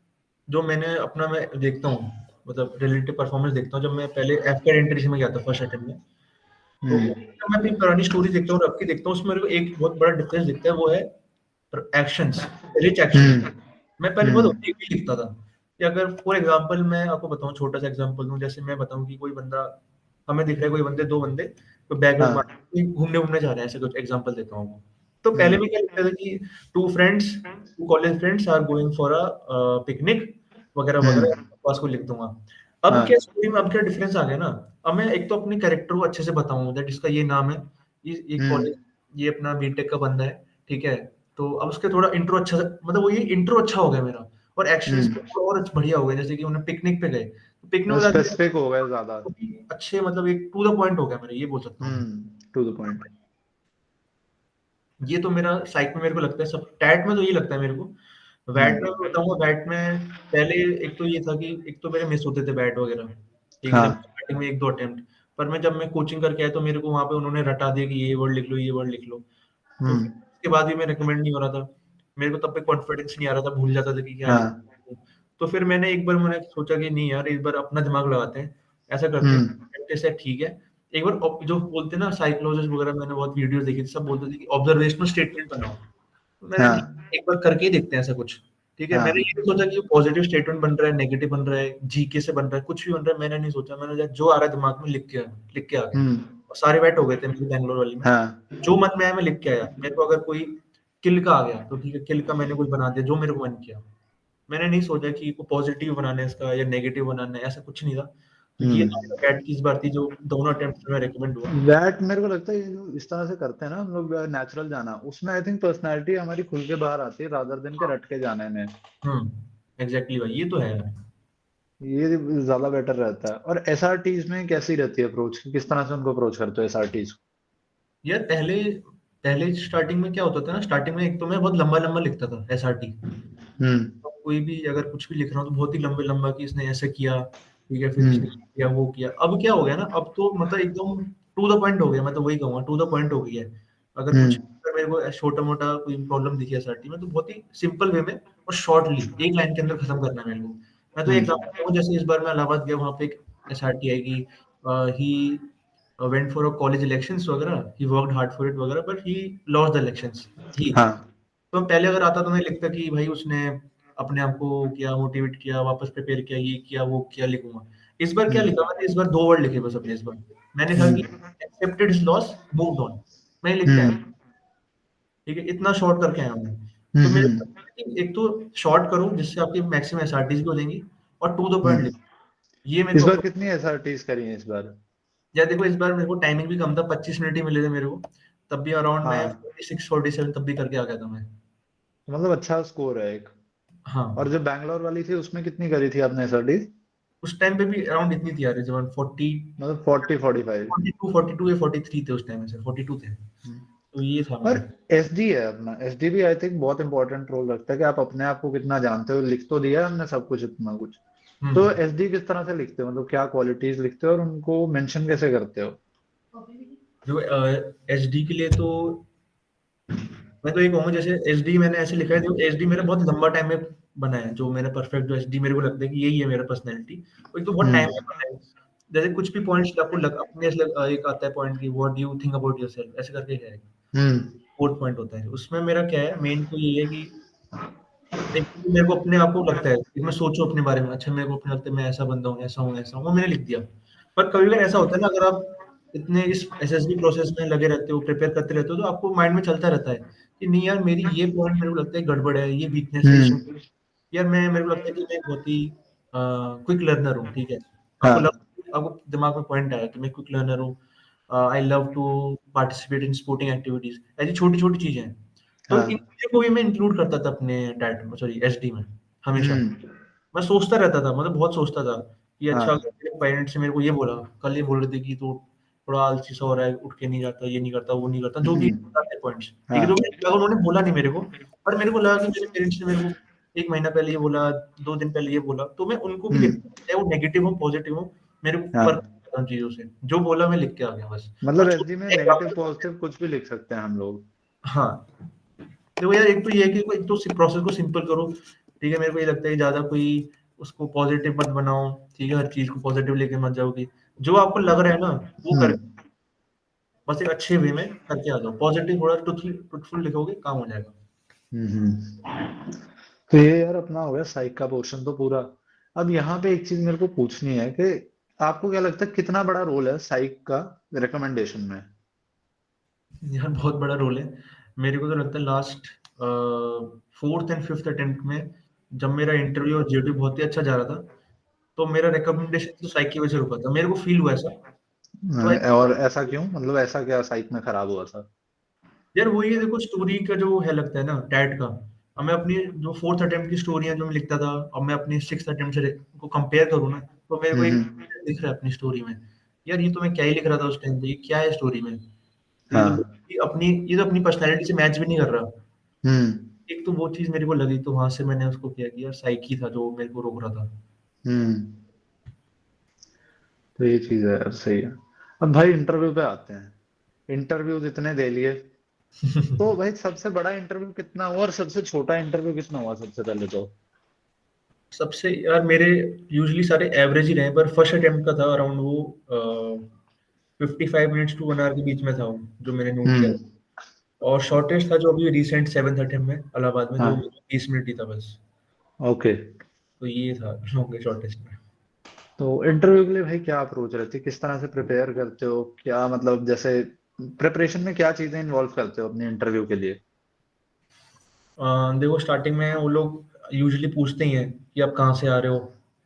[SPEAKER 2] जो मैंने अपना मैं देखता हूँ, मतलब रिलेटिव परफॉर्मेंस देखता हूँ, जब मैं पहले एफकेड एंट्री से मैं गया था फर्स्ट अटेम्प्ट में, तो
[SPEAKER 1] हम्म
[SPEAKER 2] जब मैं अपनी पुरानी स्टोरी देखता हूँ और अब की देखता हूँ, उसमें मेरे को एक बहुत बड़ा डिफरेंस दिखता है, वो है एक्शंस, रिच एक्शन।
[SPEAKER 1] हम्म
[SPEAKER 2] मैं पहले बहुत
[SPEAKER 1] हम्म।
[SPEAKER 2] ओटीपी लिखता था, कि अगर फॉर एग्जांपल मैं आपको बताऊं, छोटा सा एग्जांपल दूं, जैसे मैं बताऊं कि कोई बंदा, हमें दिख रहा है कोई बंदे, दो बंदे, तो बैग वैग
[SPEAKER 1] हाँ।
[SPEAKER 2] मार घूमने घूमने जा रहे हैं, ऐसे कुछ एग्जांपल देता हूँ। तो पहले भी
[SPEAKER 1] हम्म
[SPEAKER 2] क्या लिखता था कि two friends, two college friends are going for a picnic वगैरह वगैरह,
[SPEAKER 1] हम्म।
[SPEAKER 2] बस को लिख दूंगा। अब क्या
[SPEAKER 1] हाँ।
[SPEAKER 2] स्टोरी में अब क्या डिफरेंस आ गया ना, अब मैं एक तो अपने कैरेक्टर को अच्छे से बताऊं, दैट इसका ये नाम है, ये कॉलेज,
[SPEAKER 1] हम्म
[SPEAKER 2] ये अपना बीटेक का बंदा है, ठीक है। तो अब उसके थोड़ा इंट्रो अच्छा मतलब वो ये इंट्रो अच्छा हो गया मेरा, और एक्शंस
[SPEAKER 1] हम्म।
[SPEAKER 2] और बढ़िया हो गए, जैसे कि उन्हें पिकनिक पे गए, तो पिकनिक बता दिया,
[SPEAKER 1] स्पेसिफिक हो गए ज्यादा।
[SPEAKER 2] वो भी अच्छे, मतलब एक टू द पॉइंट हो गया मेरा, ये बोल सकता हूँ।
[SPEAKER 1] To the point.
[SPEAKER 2] ये तो मेरा साइक में मेरे को लगता है, सब टैट में तो ये लगता है मेरे को। वैट में मैं
[SPEAKER 1] हम्म।
[SPEAKER 2] बताऊंगा, वैट में पहले एक तो ये था कि एक तो मेरे मिस होते थे बैट वगैरह, एक जब
[SPEAKER 1] हाँ।
[SPEAKER 2] स्टार्टिंग में एक दो अटेम्प्ट, पर मैं जब मैं कोचिंग करके आया, तो मेरे को वहां पे उन्होंने रटा दिया कि ये वर्ड लिख लो, ये वर्ड लिख लो। तो फिर
[SPEAKER 1] हम्म।
[SPEAKER 2] उसके बाद भी मैं रिकमेंड नहीं हो रहा था, मेरे को तब पे कॉन्फिडेंस नहीं आ रहा था, भूल जाता था कि क्या
[SPEAKER 1] हाँ।
[SPEAKER 2] लिखा। तो फिर मैंने एक बार मैंने सोचा कि नहीं यार, इस बार अपना दिमाग लगाते हैं, ऐसा करते हैं,
[SPEAKER 1] हम्म।
[SPEAKER 2] प्रैक्टिस है ठीक है। एक बार जो बोलते हैं ना साइकोलॉजिस्ट वगैरह, मैंने बहुत वीडियोस देखी थी, सब बोलते थे कि ऑब्जर्वेशनल स्टेटमेंट बनाओ। तो मैंने
[SPEAKER 1] हाँ।
[SPEAKER 2] एक बार करके ही देखते हैं ऐसा कुछ। ठीक है, मैंने
[SPEAKER 1] हाँ।
[SPEAKER 2] ये नहीं सोचा कि पॉजिटिव स्टेटमेंट बन रहा है, नेगेटिव बन रहा है, जीके से बन रहा है, कुछ भी बन रहा है, मैंने नहीं सोचा। मैंने जो आ रहा है दिमाग में लिख के आ गया।
[SPEAKER 1] हम्म।
[SPEAKER 2] और सारे बैट हो गए थे मेरी बैंगलोर वाली में।
[SPEAKER 1] हाँ।
[SPEAKER 2] जो मन में आया मैं लिख के आया। मेरे को अगर कोई किल का आ गया तो ठीक है, किल का मैंने कुछ बना दिया जो मेरे को मन किया। मैंने नहीं सोचा कि को पॉजिटिव बनाना है इसका या नेगेटिव बनाना है, ऐसा कुछ नहीं था। तो ये
[SPEAKER 1] हम्म।
[SPEAKER 2] बैट की इस बार थी जो दोनों अटेम्प्ट में रिकमेंड हुआ।
[SPEAKER 1] दैट मेरे को लगता है ये जो इस तरह से करते हैं ना हम लोग, नेचुरल जाना, उसमें आई थिंक पर्सनैलिटी हमारी खुल के बाहर आती है रादर देन के रट के जाने में।
[SPEAKER 2] एग्जैक्टली भाई, ये तो है यार।
[SPEAKER 1] ये ज्यादा बेटर रहता है। और एसआरटीज में कैसी रहती है अप्रोच, किस तरह से उनको अप्रोच करते हो एसआरटीज को?
[SPEAKER 2] यार पहले पहले स्टार्टिंग में क्या होता था ना, स्टार्टिंग में एक तो मैं बहुत लंबा लंबा लिखता था एसआरटी।
[SPEAKER 1] हम्म।
[SPEAKER 2] तो कोई भी अगर कुछ भी लिख रहा हूँ तो बहुत ही लंबे लंबा कि इसने ऐसे किया, ठीक है, फिर इसने
[SPEAKER 1] हम्म।
[SPEAKER 2] किया वो किया। अब क्या हो गया ना, अब तो मतलब एकदम टू द पॉइंट हो गया। मैं तो वही कहूंगा, टू द पॉइंट हो गया है। अगर कुछ,
[SPEAKER 1] हम्म।
[SPEAKER 2] अगर मेरे को छोटा मोटा कोई प्रॉब्लम दिखी एसआरटी में तो बहुत ही सिंपल वे में और शॉर्टली एक लाइन के अंदर खत्म करना है मेरे को। मैं तो
[SPEAKER 1] हम्म।
[SPEAKER 2] एग्जाम्पल दूं, जैसे इस बार मैं इलाहाबाद गया, वहां पे एक एसआरटी आएगी, ही went for a college elections वगैरह, he worked hard for it वगैरह, but he lost the elections। ही
[SPEAKER 1] हाँ।
[SPEAKER 2] तो पहले अगर आता तो मैं लिखता कि भाई उसने अपने आप को किया, मोटिवेट किया, वापस प्रिपेयर किया, ये किया वो किया, लिखूंगा। इस बार क्या
[SPEAKER 1] हम्म।
[SPEAKER 2] लिखा मैंने, इस बार दो वर्ड लिखे बस अपने। इस बार मैंने कहा कि
[SPEAKER 1] hmm.
[SPEAKER 2] Accepted his loss, moved on. मैं लिख के आया,
[SPEAKER 1] हम्म।
[SPEAKER 2] ठीक है, इतना शॉर्ट करके आया मैं। तो मेरे को
[SPEAKER 1] हम्म।
[SPEAKER 2] लगता है कि एक तो शॉर्ट करो जिससे आपकी मैक्सिमम एसआरटीज भी हो जाएंगी, और टू द पॉइंट
[SPEAKER 1] हम्म।
[SPEAKER 2] लिखो। ये मेरे
[SPEAKER 1] इस
[SPEAKER 2] को
[SPEAKER 1] बार
[SPEAKER 2] approach-
[SPEAKER 1] कितनी एसआरटीज करी है इस बार?
[SPEAKER 2] यार देखो, इस बार मेरे को टाइमिंग भी कम था, 25 मिनट ही मिले थे मेरे को। तब भी अराउंड मैं
[SPEAKER 1] हाँ,
[SPEAKER 2] 46-47 तब भी करके आ गया था मैं।
[SPEAKER 1] तो मतलब अच्छा स्कोर है एक। और
[SPEAKER 2] हाँ,
[SPEAKER 1] जो बैंगलोर वाली थी उसमें कितनी करी थी आपने एसआरटीज?
[SPEAKER 2] उस टाइम पे भी अराउंड इतनी थी यार, जब 40,
[SPEAKER 1] मतलब 40-45?
[SPEAKER 2] 42 या 43 थे उस टाइम में, सर 42 थे। तो ये था
[SPEAKER 1] और
[SPEAKER 2] मेरा।
[SPEAKER 1] एसडी है अपना, एसडी भी आई थिंक बहुत इंपॉर्टेंट रोल रखता है कि आप अपने आप को कितना जानते हो। लिख तो दिया है हमने सब कुछ, इतना कुछ। तो
[SPEAKER 2] हम्म
[SPEAKER 1] एसडी किस तरह से लिखते हो, मतलब क्या क्वालिटीज लिखते हो और उनको मेंशन कैसे करते हो?
[SPEAKER 2] जो एचडी के लिए तो मैं तो ये कहूंगा, जैसे एचडी मैंने ऐसे लिखा है, जो एचडी मेरा बहुत लंबा टाइम में बना है, जो मेरा परफेक्ट जो एचडी मेरे को लगता है कि यही है मेरा पर्सनैलिटी। वो एक तो बहुत टाइम में
[SPEAKER 1] हम्म।
[SPEAKER 2] बना है। जैसे कुछ भी पॉइंट्स आपको अपने ऐसे एक आता है पॉइंट की, what do you think about yourself, ऐसे करके है।
[SPEAKER 1] हम्म।
[SPEAKER 2] फोर्थ पॉइंट होता है उसमें। मेरा क्या है, मेन तो ये है कि एक तो मेरे को अपने आप को लगता है कि मैं सोचूं अपने बारे में, अच्छा मेरे को अपने लगता है मैं ऐसा बंदा हूँ, ऐसा हूँ, ऐसा हूँ, वो मैंने लिख दिया। पर कभी कभी ऐसा होता है ना, अगर आप इतने इस एसएसबी प्रोसेस में लगे रहते हो, प्रिपेयर करते रहते हो, तो आपको माइंड में चलता रहता है कि नहीं यार, मेरी ये पॉइंट मेरे को लगता है गड़बड़ है, ये वीकनेस है
[SPEAKER 1] हम्म।
[SPEAKER 2] यार। मैं मेरे को लगता है कि मैं बहुत ही क्विक लर्नर हूँ, ठीक है। आपको
[SPEAKER 1] हाँ।
[SPEAKER 2] लग आपको दिमाग में पॉइंट आया कि मैं क्विक लर्नर हूँ, I love to participate in sporting activities, ऐसी छोटी छोटी चीजें हैं। तो इन
[SPEAKER 1] हाँ।
[SPEAKER 2] चीजों को भी मैं इंक्लूड करता था अपने डाइट में, सॉरी एसडी में, हमेशा।
[SPEAKER 1] हम्म।
[SPEAKER 2] मैं सोचता रहता था, मतलब बहुत सोचता था कि अच्छा, अगर
[SPEAKER 1] हाँ।
[SPEAKER 2] मेरे पेरेंट्स ने मेरे को ये बोला, कल ये बोल रहे थे कि तू थोड़ा आलसी सा हो रहा है, उठ के नहीं जाता, ये नहीं करता, वो नहीं करता, जो भी
[SPEAKER 1] हम्म।
[SPEAKER 2] बताते पॉइंट्स, ठीक है। तो
[SPEAKER 1] हाँ।
[SPEAKER 2] अगर उन्होंने बोला नहीं मेरे को, पर मेरे को लगा कि मेरे पेरेंट्स ने मेरे को 1 महीना पहले ये बोला, 2 दिन पहले ये बोला, तो मैं उनको भी लिखता
[SPEAKER 1] हम्म।
[SPEAKER 2] हूँ, चाहे वो नेगेटिव हो पॉजिटिव हो, मेरे को फर्क
[SPEAKER 1] हाँ,
[SPEAKER 2] नहीं पड़ता उन चीजों से। जो बोला मैं लिख के आ गया बस।
[SPEAKER 1] मतलब
[SPEAKER 2] और
[SPEAKER 1] एसडी में
[SPEAKER 2] छोटे
[SPEAKER 1] नेगेटिव
[SPEAKER 2] एग्जाम्पल,
[SPEAKER 1] पॉजिटिव कुछ भी लिख सकते हैं हम लोग।
[SPEAKER 2] हाँ, देखो यार, एक तो ये है कि एक तो प्रोसेस को सिंपल करो, ठीक है। मेरे को ये लगता है कि ज्यादा कोई उसको पॉजिटिव मत बनाओ, ठीक है, हर चीज को पॉजिटिव लेके मत जाओ। कि जो आपको लग रहा है ना वो कर,
[SPEAKER 1] हम्म।
[SPEAKER 2] बस एक अच्छे वे में करके आ जाओ। पॉजिटिव थोड़ा ट्रुथफुल लिखोगे, काम हो जाएगा।
[SPEAKER 1] तो ये यार अपना हो गया साइक का पोर्शन तो पूरा। अब यहाँ पे एक चीज मेरे को पूछनी है कि आपको क्या लगता है कितना बड़ा रोल है साइक का रिकमेंडेशन में?
[SPEAKER 2] यार बहुत बड़ा रोल है। मेरे को तो लगता है last 4th and 5th attempt में, जब मेरा इंटरव्यू और जेडी बहुत ही अच्छा जा रहा था, तो मेरा रिकमेंडेशन तो साइक की वजह से रुका था, मेरे को फील हुआ ऐसा। तो
[SPEAKER 1] और ऐसा क्यों, मतलब ऐसा क्या साइक में खराब हुआ था?
[SPEAKER 2] यार वही है, देखो स्टोरी का जो है लगता है ना टैट का। अब मैं अपनी जो 4th अटेम्प्ट की स्टोरी है जो मैं लिखता था, अब मैं अपनी 6th अटेम्प्ट से को कंपेयर करूँ ना, तो मेरे को एक
[SPEAKER 1] हम्म।
[SPEAKER 2] दिख रहा है अपनी स्टोरी में। यार ये तो मैं क्या ही लिख रहा था उस टाइम पे, ये क्या है स्टोरी में, ये तो
[SPEAKER 1] हाँ।
[SPEAKER 2] ये तो अपनी पर्सनैलिटी से मैच भी नहीं कर रहा।
[SPEAKER 1] हम्म।
[SPEAKER 2] एक तो वो चीज मेरे को लगी, तो वहां से मैंने उसको किया कि यार साइकी था जो मेरे को रोक रहा था।
[SPEAKER 1] हम्म। तो ये चीज है यार, सही है। अब भाई इंटरव्यू पे आते हैं। इंटरव्यू इतने दे लिए, तो भाई सबसे बड़ा इंटरव्यू कितना हुआ और सबसे छोटा इंटरव्यू कितना हुआ सबसे पहले तो?
[SPEAKER 2] सबसे यार मेरे यूजली सारे एवरेज ही रहे, पर फर्स्ट अटेम्प्ट का था अराउंड वो 55 मिनट्स टू 1 आवर के बीच में था वो, जो मैंने नोट किया
[SPEAKER 1] हम्म।
[SPEAKER 2] था। और शॉर्टेस्ट था जो अभी रिसेंट 7th अटेम्प्ट में इलाहाबाद में, जो
[SPEAKER 1] हाँ।
[SPEAKER 2] 20 मिनट ही था बस।
[SPEAKER 1] ओके।
[SPEAKER 2] तो ये था लॉन्ग शॉर्टेस्ट में।
[SPEAKER 1] तो इंटरव्यू के लिए भाई क्या अप्रोच रहती है, किस तरह से प्रिपेयर करते हो, क्या मतलब जैसे प्रिपरेशन में क्या चीजें इन्वॉल्व करते हो अपने इंटरव्यू के लिए?
[SPEAKER 2] देखो स्टार्टिंग में वो लोग यूजुअली पूछते ही हैं कि आप कहाँ से आ रहे हो,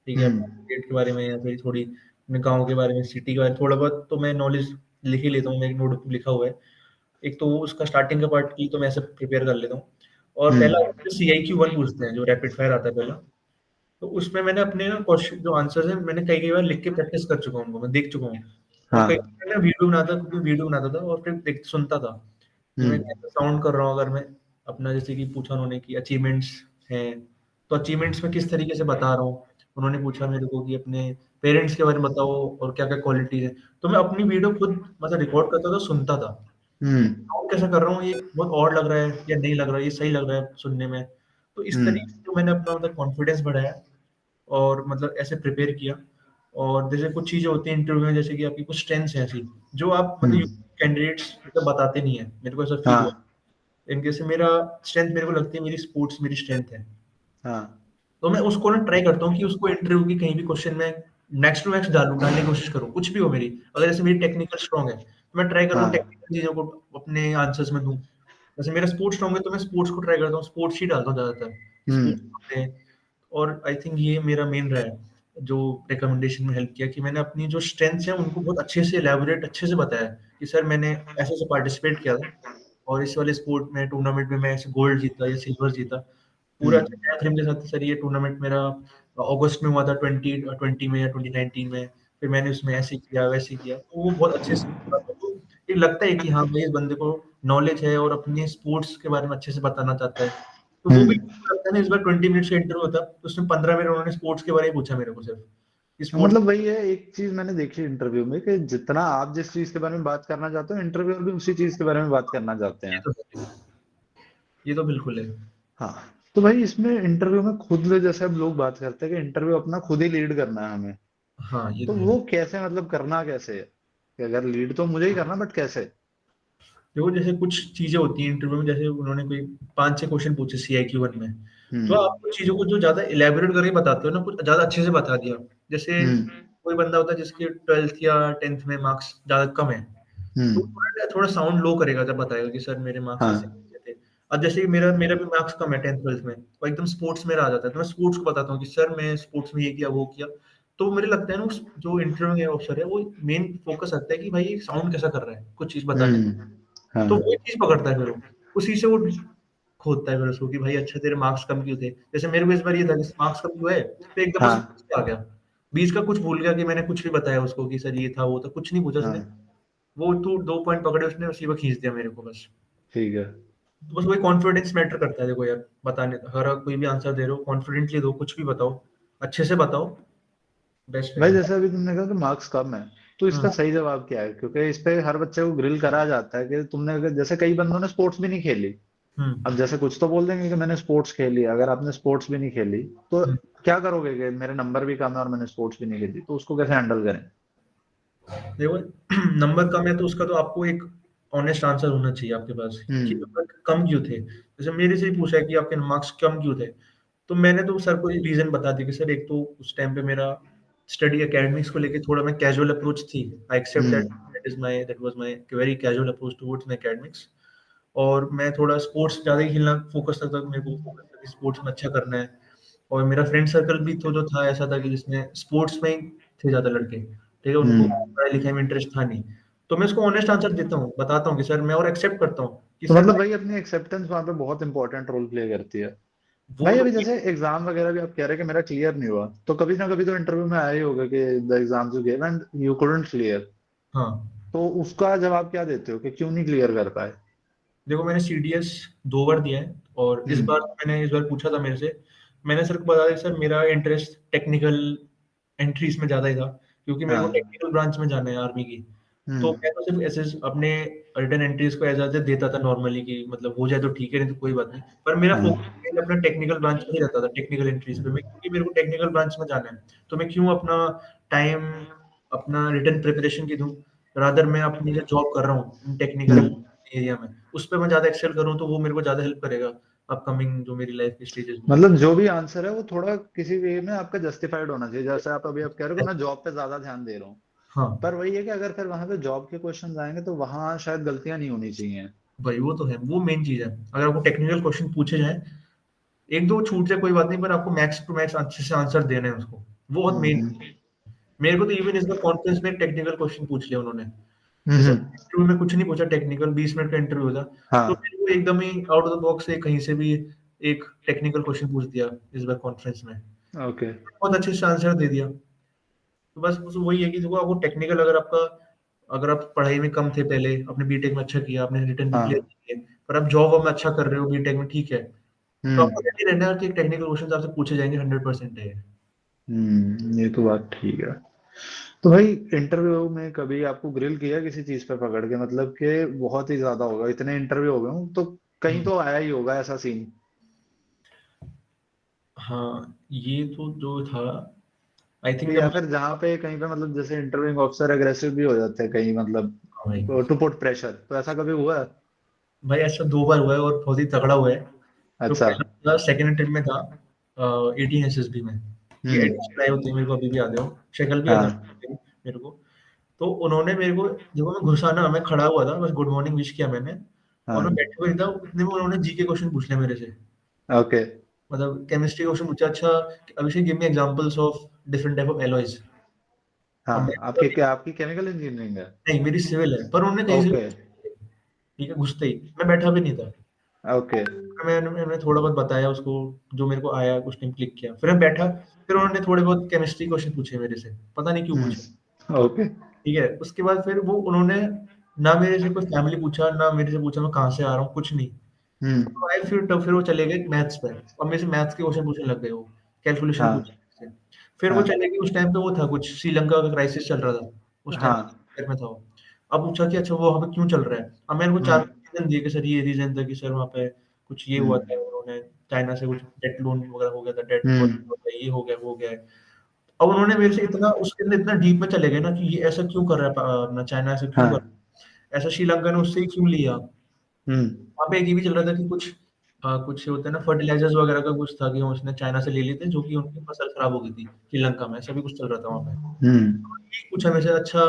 [SPEAKER 2] ठीक है,
[SPEAKER 1] हम्म।
[SPEAKER 2] स्टेट के बारे में या फिर थोड़ी अपने गाँव के बारे में, सिटी के बारे में थोड़ा बहुत तो मैं नॉलेज लिख ही लेता हूँ, मेरे नोटबुक में लिखा हुआ है। एक तो वो उसका स्टार्टिंग का पार्ट की तो मैं ऐसे प्रिपेयर कर लेता हूँ। और पहला
[SPEAKER 1] हम्म।
[SPEAKER 2] CIQ-1 पूछते हैं जो रैपिड फायर आता है पहला। तो उसमें मैंने अपने ना क्वेश्चन जो आंसर्स हैं मैंने कई-कई बार लिख के प्रैक्टिस कर चुका हूँ उनको, मैं देख चुका हूँ। और कई
[SPEAKER 1] हाँ।
[SPEAKER 2] बार मैं वीडियो बनाता था और फिर देख सुनता था कि मैं
[SPEAKER 1] हम्म।
[SPEAKER 2] कैसे साउंड कर रहा हूँ। अगर मैं अपना जैसे कि पूछा उन्होंने कि अचीवमेंट्स हैं, तो अचीवमेंट्स में किस तरीके से बता रहा हूँ। उन्होंने पूछा मेरे को कि अपने पेरेंट्स के बारे में बताओ और क्या-क्या क्वालिटीज़ हैं। तो मैं अपनी वीडियो खुद मतलब रिकॉर्ड करता था, सुनता था।
[SPEAKER 1] हम्म।
[SPEAKER 2] साउंड कैसा कर रहा हूँ, ये बहुत ऑड लग रहा है या नहीं लग रहा है, ये सही लग रहा है सुनने में। तो इस
[SPEAKER 1] हम्म।
[SPEAKER 2] तरीके से जो मैंने अपना मतलब कॉन्फिडेंस बढ़ाया और मतलब ऐसे प्रिपेयर किया। और जैसे कुछ चीज़ें होती हैं इंटरव्यू में, जैसे कि आपकी कुछ स्ट्रेंथ्स हैं ऐसी, जो आप मतलब
[SPEAKER 1] हम्म।
[SPEAKER 2] कैंडिडेट्स मतलब बताते नहीं हैं। मेरे को ऐसा फ़ील हुआ।
[SPEAKER 1] हाँ।
[SPEAKER 2] इनकेस से मेरा स्ट्रेंथ मेरे को लगती है मेरी स्पोर्ट्स मेरी स्ट्रेंथ है।
[SPEAKER 1] हाँ।
[SPEAKER 2] तो मैं उसको ना ट्राई करता हूँ कि उसको इंटरव्यू की कहीं भी क्वेश्चन में नेक्स्ट टू नेक्स्ट डालने की कोशिश करूँ, कुछ भी हो मेरी। अगर जैसे मेरी टेक्निकल स्ट्रांग है, तो मैं ट्राई करूँ
[SPEAKER 1] हाँ।
[SPEAKER 2] टेक्निकल चीज़ों को अपने आंसर्स में दूँ। जैसे मेरा स्पोर्ट्स स्ट्रांग है, तो मैं स्पोर्ट्स को ट्राई करता हूँ, स्पोर्ट्स ही डालता हूँ ज़्यादातर, कि स्पोर्ट्स
[SPEAKER 1] हम्म।
[SPEAKER 2] में। और आई थिंक ये मेरा मेन रहा है, जो रिकमेंडेशन में हेल्प किया कि मैंने अपनी जो स्ट्रेंथ्स हैं, उनको बहुत अच्छे से एलैबोरेट अच्छे से बताया कि सर मैंने ऐसे-ऐसे पार्टिसिपेट किया था और इस वाले स्पोर्ट में टूर्नामेंट में मैं ऐसे गोल्ड जीता या सिल्वर जीता। पूरा अच्छे
[SPEAKER 1] हम्म।
[SPEAKER 2] टाइम फ्रेम के साथ सर ये टूर्नामेंट मेरा अगस्त में हुआ था 2020 में या 2019 में। फिर मैंने उसमें ऐसे किया, वैसे किया। तो वो बहुत अच्छे से बताता तो ये लगता है कि हाँ भाई, इस बंदे को नॉलेज है और अपने स्पोर्ट्स के बारे में अच्छे से बताना चाहता है। तो वो भी
[SPEAKER 1] हम्म।
[SPEAKER 2] लगता है ना, इस बार 20 मिनट्स का इंटरव्यू था, तो उसमें 15 मिनट उन्होंने स्पोर्ट्स के बारे में पूछा मेरे को सिर्फ, कि स्पोर्ट्स।
[SPEAKER 1] मतलब वही है, एक चीज मैंने देखी इंटरव्यू में कि जितना आप जिस चीज के बारे में बात करना चाहते हो, इंटरव्यूअर भी उसी चीज के बारे में बात करना चाहते
[SPEAKER 2] ये
[SPEAKER 1] हैं।
[SPEAKER 2] तो है, ये तो बिल्कुल है।
[SPEAKER 1] हाँ। तो भाई इसमें इंटरव्यू में खुद जैसे अब लोग बात करते हैं कि इंटरव्यू अपना खुद ही लीड करना है हमें,
[SPEAKER 2] हाँ, ये
[SPEAKER 1] तो
[SPEAKER 2] तो है।
[SPEAKER 1] वो कैसे, मतलब करना कैसे है कि अगर लीड तो मुझे ही करना, बट कैसे?
[SPEAKER 2] देखो जैसे कुछ चीजें होती हैं इंटरव्यू में, जैसे उन्होंने कोई 5-6 क्वेश्चन पूछे CIQ-1 में, तो
[SPEAKER 1] हम्म।
[SPEAKER 2] आप कुछ चीज़ों को जो ज़्यादा इलैबोरेट करके बताते हो ना, कुछ ज़्यादा अच्छे से बता दिया। जैसे
[SPEAKER 1] हम्म।
[SPEAKER 2] कोई बंदा होता है जिसके 12th या 10th में मार्क्स ज़्यादा कम है, तो
[SPEAKER 1] हम्म।
[SPEAKER 2] थोड़ा थोड़ा साउंड लो करेगा जब बताएगा कि सर मेरे मार्क्स ऐसे
[SPEAKER 1] हाँ।
[SPEAKER 2] थे। अब जैसे कि मेरा मेरा भी मार्क्स कम है 10th-12th में, और एकदम स्पोर्ट्स मेरा आ जाता है, तो मैं स्पोर्ट्स को बताता हूँ कि सर मैं स्पोर्ट्स में ये किया, वो किया। तो मुझे लगता है ना, उस जो इंटरव्यू ऑफिसर है, वो मेन फोकस रखता है कि भाई साउंड कैसा कर रहा है, कुछ चीज़ बताने में।
[SPEAKER 1] हम्म। हाँ।
[SPEAKER 2] तो वो चीज़ पकड़ता है फिर वो। उसी से वो खोदता है फिर उसको कि भाई अच्छा तेरे मार्क्स कम क्यों थे? जैसे मेरे को इस बार ये था कि मार्क्स कम क्यों है? फिर एकदम उसमें
[SPEAKER 1] हाँ।
[SPEAKER 2] 20 पे आ गया। 20 का कुछ भूल गया कि मैंने कुछ भी बताया उसको कि सर ये था, वो था, कुछ नहीं पूछा उसने।
[SPEAKER 1] हाँ।
[SPEAKER 2] वो तो 2 पॉइंट पकड़े उसने, उसी पे खींच दिया मेरे को बस।
[SPEAKER 1] ठीक है।
[SPEAKER 2] तो बस वही कॉन्फिडेंस मैटर करता है, देखो यार, बताने अगर आप कोई भी आंसर दे रहे हो, कॉन्फिडेंटली दो, कुछ भी बताओ, अच्छे से बताओ, बेस्ट
[SPEAKER 1] भाई
[SPEAKER 2] रहेगा।
[SPEAKER 1] जैसे अभी तुमने कहा कि मार्क्स कम है, तो
[SPEAKER 2] हुँ,
[SPEAKER 1] इसका सही जवाब क्या है? क्योंकि इस पे हर बच्चे को ग्रिल करा जाता है कि तुमने जैसे कई बंदों ने स्पोर्ट्स भी नहीं खेली।
[SPEAKER 2] हुँ,
[SPEAKER 1] अब जैसे कुछ तो बोल देंगे कि मैंने स्पोर्ट्स खेली, अगर आपने स्पोर्ट्स भी नहीं खेली तो
[SPEAKER 2] हुँ।
[SPEAKER 1] क्या करोगे कि मेरे नंबर भी कम है और मैंने स्पोर्ट्स भी नहीं खेली, तो उसको कैसे हैंडल करें?
[SPEAKER 2] देखो नंबर कम है तो उसका तो आपको एक ऑनेस्ट आंसर होना चाहिए आपके पास कि
[SPEAKER 1] हम्म।
[SPEAKER 2] नंबर कम क्यों थे? जैसे मेरे से ही पूछा है कि आपके मार्क्स कम क्यों थे? तो मैंने तो सर को रीज़न बता दिया कि सर एक तो उस टाइम पे मेरा स्टडी एकेडमिक्स को लेके थोड़ा मैं कैजुअल अप्रोच थी। I accept that
[SPEAKER 1] hmm.
[SPEAKER 2] That was my very casual approach towards my academics. और मैं थोड़ा स्पोर्ट्स ज़्यादा ही खेलना फ़ोकस था, तब मेरे को फ़ोकस था कि स्पोर्ट्स में अच्छा करना है। और मेरा फ्रेंड सर्कल भी तो जो था ऐसा था कि जिसमें स्पोर्ट्स में ही थे ज़्यादा लड़के, ठीक है? उनको
[SPEAKER 1] हम्म।
[SPEAKER 2] पढ़ाई-लिखाई में इंटरेस्ट था नहीं। तो मैं उसको ऑनेस्ट आंसर देता हूँ, बताता हूँ कि सर मैं और एक्सेप्ट करता हूँ कि
[SPEAKER 1] तो
[SPEAKER 2] सर
[SPEAKER 1] मतलब
[SPEAKER 2] मैं
[SPEAKER 1] भाई अपनी एक्सेप्टेंस वहां पे बहुत इंपॉर्टेंट रोल प्ले करती है।
[SPEAKER 2] वो
[SPEAKER 1] भाई
[SPEAKER 2] तो
[SPEAKER 1] अभी जैसे एग्जाम वगैरह भी आप कह रहे हैं कि मेरा क्लियर नहीं हुआ, तो कभी ना कभी तो इंटरव्यू में आया ही होगा कि the exams you gave and you couldn't clear,
[SPEAKER 2] हाँ,
[SPEAKER 1] तो उसका जवाब क्या देते हो कि क्यों नहीं क्लियर कर पाए?
[SPEAKER 2] देखो मैंने CDS 2 बार दिया है और
[SPEAKER 1] हम्म।
[SPEAKER 2] मैंने इस बार पूछा था मेरे से, मैंने सर को बता दिया सर मेरा इंटरेस्ट टेक्निकल एंट्रीज़ में ज़्यादा ही था, क्योंकि मेरे को
[SPEAKER 1] हाँ।
[SPEAKER 2] टेक्निकल ब्रांच में जाना है आर्मी की। तो
[SPEAKER 1] हम्म।
[SPEAKER 2] मैं तो सिर्फ़ ऐसे अपने रिटन एंट्रीज़ को एज़ देता था नॉर्मली कि मतलब हो जाए तो ठीक है, नहीं तो कोई बात नहीं। पर मेरा
[SPEAKER 1] हाँ।
[SPEAKER 2] फ़ोकस मेन अपना टेक्निकल ब्रांच में ही रहता था, टेक्निकल एंट्रीज़ पे। मैं क्योंकि मेरे को टेक्निकल ब्रांच में जाना है, तो मैं क्यों अपना टाइम अपना रिटन प्रिपरेशन की दूँ, रादर मैं अपनी जो जॉब कर रहा हूँ टेक्निकल
[SPEAKER 1] हम्म।
[SPEAKER 2] एरिया में, उस पे मैं ज़्यादा एक्सेल करूँ तो वो मेरे को ज़्यादा हेल्प करेगा। अपकमिंग जो मेरी लाइफ के स्टेजेस में।
[SPEAKER 1] मतलब जो भी आंसर है वो थोड़ा किसी वे में आपका जस्टिफाइड होना चाहिए, जैसे आप अभी आप कह रहे हो कि मैं जॉब पे ज्यादा ध्यान दे रहा हूँ,
[SPEAKER 2] हाँ
[SPEAKER 1] पर वही है कि अगर फिर वहां पे जॉब के क्वेश्चन आएंगे तो वहां शायद गलतियां नहीं होनी चाहिए।
[SPEAKER 2] भाई वो तो है, वो मेन चीज है। अगर आपको टेक्निकल क्वेश्चन पूछे जाए, एक दो छूट जाए कोई बात नहीं, पर आपको मैक्स टू मैक्स अच्छे से आंसर देने हैं उसको, वो बहुत मेन।
[SPEAKER 1] हम्म
[SPEAKER 2] मेरे को तो इवन इस बार कॉन्फ्रेंस में टेक्निकल क्वेश्चन पूछ लिया उन्होंने। जैसे
[SPEAKER 1] हम्म,
[SPEAKER 2] इंटरव्यू में कुछ नहीं पूछा टेक्निकल, 20 मिनट का इंटरव्यू था, तो
[SPEAKER 1] हाँ
[SPEAKER 2] मेरे को एकदम ही आउट ऑफ द बॉक्स से कहीं से भी एक टेक्निकल क्वेश्चन पूछ दिया इस बार कॉन्फ्रेंस में,
[SPEAKER 1] ओके
[SPEAKER 2] बहुत अच्छे से आंसर दे दिया। तो बस वही है कि देखो आपको टेक्निकल, अगर आप पढ़ाई में कम थे पहले, आपने बीटेक में अच्छा किया, आपने रिटर्न भी क्लियर
[SPEAKER 1] हाँ
[SPEAKER 2] किए, पर आप जॉब में अच्छा कर रहे हो बीटेक में, ठीक है, तो आपको
[SPEAKER 1] हम्म
[SPEAKER 2] रेडी रहना है कि टेक्निकल क्वेश्चन आपसे पूछे जाएंगे, 100% है।
[SPEAKER 1] ये तो बात ठीक है। तो भाई इंटरव्यू में कभी आपको ग्रिल किया किसी चीज पे पकड़ के, मतलब कि बहुत ही ज्यादा होगा, इतने इंटरव्यू हो गए हों, तो कहीं
[SPEAKER 2] हम्म।
[SPEAKER 1] तो आया ही होगा ऐसा सीन।
[SPEAKER 2] हाँ ये तो जो था, आई थिंक
[SPEAKER 1] या
[SPEAKER 2] जब,
[SPEAKER 1] फिर जहाँ पे कहीं पे मतलब जैसे इंटरव्यूइंग ऑफिसर अग्रेसिव भी हो जाते हैं कहीं, मतलब
[SPEAKER 2] हाँ भाई,
[SPEAKER 1] टू पुट प्रेशर, तो ऐसा कभी हुआ है?
[SPEAKER 2] भाई ऐसा 2 बार हुआ है और बहुत ही तगड़ा हुआ है। जो
[SPEAKER 1] अच्छा।
[SPEAKER 2] पहला था सेकंड अटेम्प्ट में था, 18 एसएसबी में, कि
[SPEAKER 1] हम्म
[SPEAKER 2] एडिशन आए होते हैं, मेरे को अभी भी याद है, वो शक्ल भी याद है
[SPEAKER 1] हाँ
[SPEAKER 2] मेरे को। तो उन्होंने मेरे को, जब मैं घुसा ना, मैं खड़ा हुआ था, बस गुड मॉर्निंग विश किया मैंने, और मैं
[SPEAKER 1] हाँ
[SPEAKER 2] बैठे हुए था, उतने में उन्होंने जीके क्वेश्चन पूछ लिया मेरे से।
[SPEAKER 1] ओके।
[SPEAKER 2] मतलब केमिस्ट्री क्वेश्चन पूछा, अच्छा Abhishek give me examples of different type of alloys. अब मैं
[SPEAKER 1] हाँ आपकी क्या, आपकी केमिकल इंजीनियरिंग है?
[SPEAKER 2] नहीं, मेरी सिविल है, पर उन्होंने कहीं से
[SPEAKER 1] ओके
[SPEAKER 2] भी, ठीक है, घुसते ही मैं बैठा भी नहीं था,
[SPEAKER 1] ओके।
[SPEAKER 2] मैंने थोड़ा बहुत बताया उसको, जो मेरे को आया कुछ टाइम क्लिक किया, फिर मैं बैठा, फिर उन्होंने थोड़े बहुत केमिस्ट्री क्वेश्चन पूछे मेरे से, पता नहीं क्यों पूछे।
[SPEAKER 1] ओके।
[SPEAKER 2] ठीक है, उसके बाद फिर वो उन्होंने ना मेरे से कोई फैमिली पूछा, ना मेरे से पूछा मैं कहाँ से आ रहा हूँ, कुछ नहीं।
[SPEAKER 1] हम्म
[SPEAKER 2] तो आए फिर वो चले गए मैथ्स पे, और मेरे से मैथ्स के क्वेश्चन पूछने लग गए, वो कैलकुलेशन
[SPEAKER 1] हाँ
[SPEAKER 2] पूछे मुझसे। फिर वो
[SPEAKER 1] हाँ
[SPEAKER 2] चले गए, उस टाइम पे वो था कुछ श्रीलंका का क्राइसिस चल रहा था, उस टाइम
[SPEAKER 1] हाँ
[SPEAKER 2] में था वो। अब पूछा कि अच्छा वो वहाँ पे क्यों चल रहा है, अब मैंने को चार
[SPEAKER 1] हम्म
[SPEAKER 2] रीजन दिए कि सर ये रीजन था कि सर वहाँ पे कुछ ये हुआ था,
[SPEAKER 1] हम्म
[SPEAKER 2] उन्होंने चाइना से कुछ डेट लोन वगैरह हो गया था, डेट बहुत
[SPEAKER 1] हम्म
[SPEAKER 2] हो गया, ये हो गया वो हो गया है। अब उन्होंने मेरे से इतना उसके अंदर इतना डीप में चले गए ना, कि ये ऐसा क्यों कर रहा है, अपना चाइना ऐसा क्यों कर रहा
[SPEAKER 1] हाँ
[SPEAKER 2] है, ऐसा श्रीलंका ने उससे ही क्यों लिया।
[SPEAKER 1] हम्म
[SPEAKER 2] वहाँ पे एक ये भी चल रहा था कि कुछ होता है ना, फर्टिलाइजर्स वगैरह का कुछ था कि उसने चाइना से ले लिए थे, जो कि उनकी फसल खराब हो गई थी श्रीलंका में, ऐसा भी कुछ चल रहा था वहाँ पे।
[SPEAKER 1] हम्म
[SPEAKER 2] यही पूछा मेरे से, अच्छा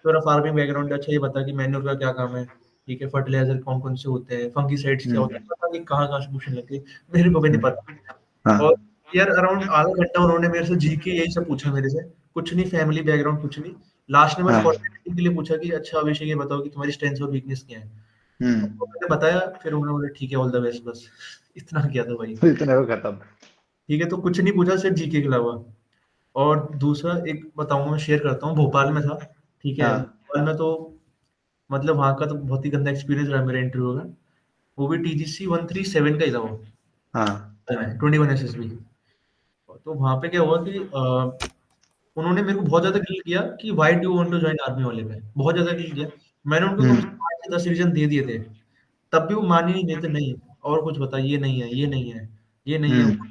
[SPEAKER 2] तेरा फार्मिंग बैकग्राउंड है, अच्छा ये बता कि मैन्योर का क्या काम है, ठीक है, फर्टिलाइजर कौन कौन से होते हैं, फंगीसाइड्स क्या होता है,
[SPEAKER 1] हम्म
[SPEAKER 2] पता नहीं कहाँ कहाँ से पूछने लगे, मेरे को भी नहीं
[SPEAKER 1] हम्म,
[SPEAKER 2] पता।
[SPEAKER 1] हाँ
[SPEAKER 2] और यार अराउंड आधा घंटा उन्होंने मेरे से जीके यही सब पूछा मेरे से, कुछ नहीं फैमिली बैकग्राउंड कुछ नहीं। लास्ट में बस
[SPEAKER 1] हाँ
[SPEAKER 2] फॉर्मेलिटी के लिए पूछा कि अच्छा अभिषेक ये बताओ कि तुम्हारी स्ट्रेंथ और वीकनेस क्या है। तो
[SPEAKER 1] हम्म।
[SPEAKER 2] मैंने बताया, फिर उन्होंने बोला ठीक है ऑल द बेस्ट, बस इतना किया था भाई।
[SPEAKER 1] तो इतने में खत्म।
[SPEAKER 2] ठीक है, तो कुछ नहीं पूछा सिर्फ जीके के अलावा। और दूसरा एक बताऊंगा, मैं शेयर करता हूँ, भोपाल में था, ठीक है,
[SPEAKER 1] हाँ
[SPEAKER 2] भोपाल में तो मतलब वहाँ का तो बहुत ही गंदा एक्सपीरियंस रहा मेरा इंटरव्यू का। वो भी टीजीसी 137 का ही था वो,
[SPEAKER 1] हाँ
[SPEAKER 2] 21 एसएसबी। तो वहाँ पे क्या हुआ कि उन्होंने मेरे को बहुत ज़्यादा गिल्ट किया कि why do you want to join army वाले पे, बहुत ज़्यादा गिल्ट किया। मैंने उनको कम से कम
[SPEAKER 1] हम्म
[SPEAKER 2] 5 से 10 रीज़न दे दिए थे, तब भी वो मान ही नहीं रहे थे, नहीं और कुछ बता, ये नहीं है, ये नहीं है, ये नहीं है।
[SPEAKER 1] हम्म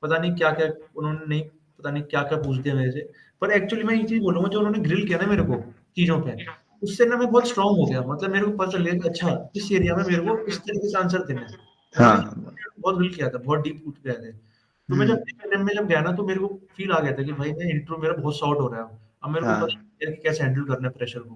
[SPEAKER 2] पता नहीं क्या-क्या उन्होंने नहीं, पता नहीं क्या-क्या पूछ दिया मेरे से। पर एक्चुअली मैं ये चीज़ बोलूँगा, जो उन्होंने ग्रिल किया ना मेरे को चीज़ों पे, उससे ना मैं बहुत स्ट्रॉन्ग हो गया। मतलब मेरे को पता चल गया कि अच्छा इस एरिया में मेरे को इस तरीके से आंसर देना है। उन्होंने
[SPEAKER 1] हाँ
[SPEAKER 2] बहुत ग्रिल किया था, बहुत डीप पूछ गए थे। तो मैं जब
[SPEAKER 1] हम्म
[SPEAKER 2] नेक्स्ट अटेम्प्ट में जब गया ना, तो मेरे को फ़ील आ गया था कि भाई मैं इंटरव्यू मेरा बहुत सॉर्ट हो रहा है। अब मेरे को पता
[SPEAKER 1] हाँ
[SPEAKER 2] है कि कैसे हैंडल करना है प्रेशर को।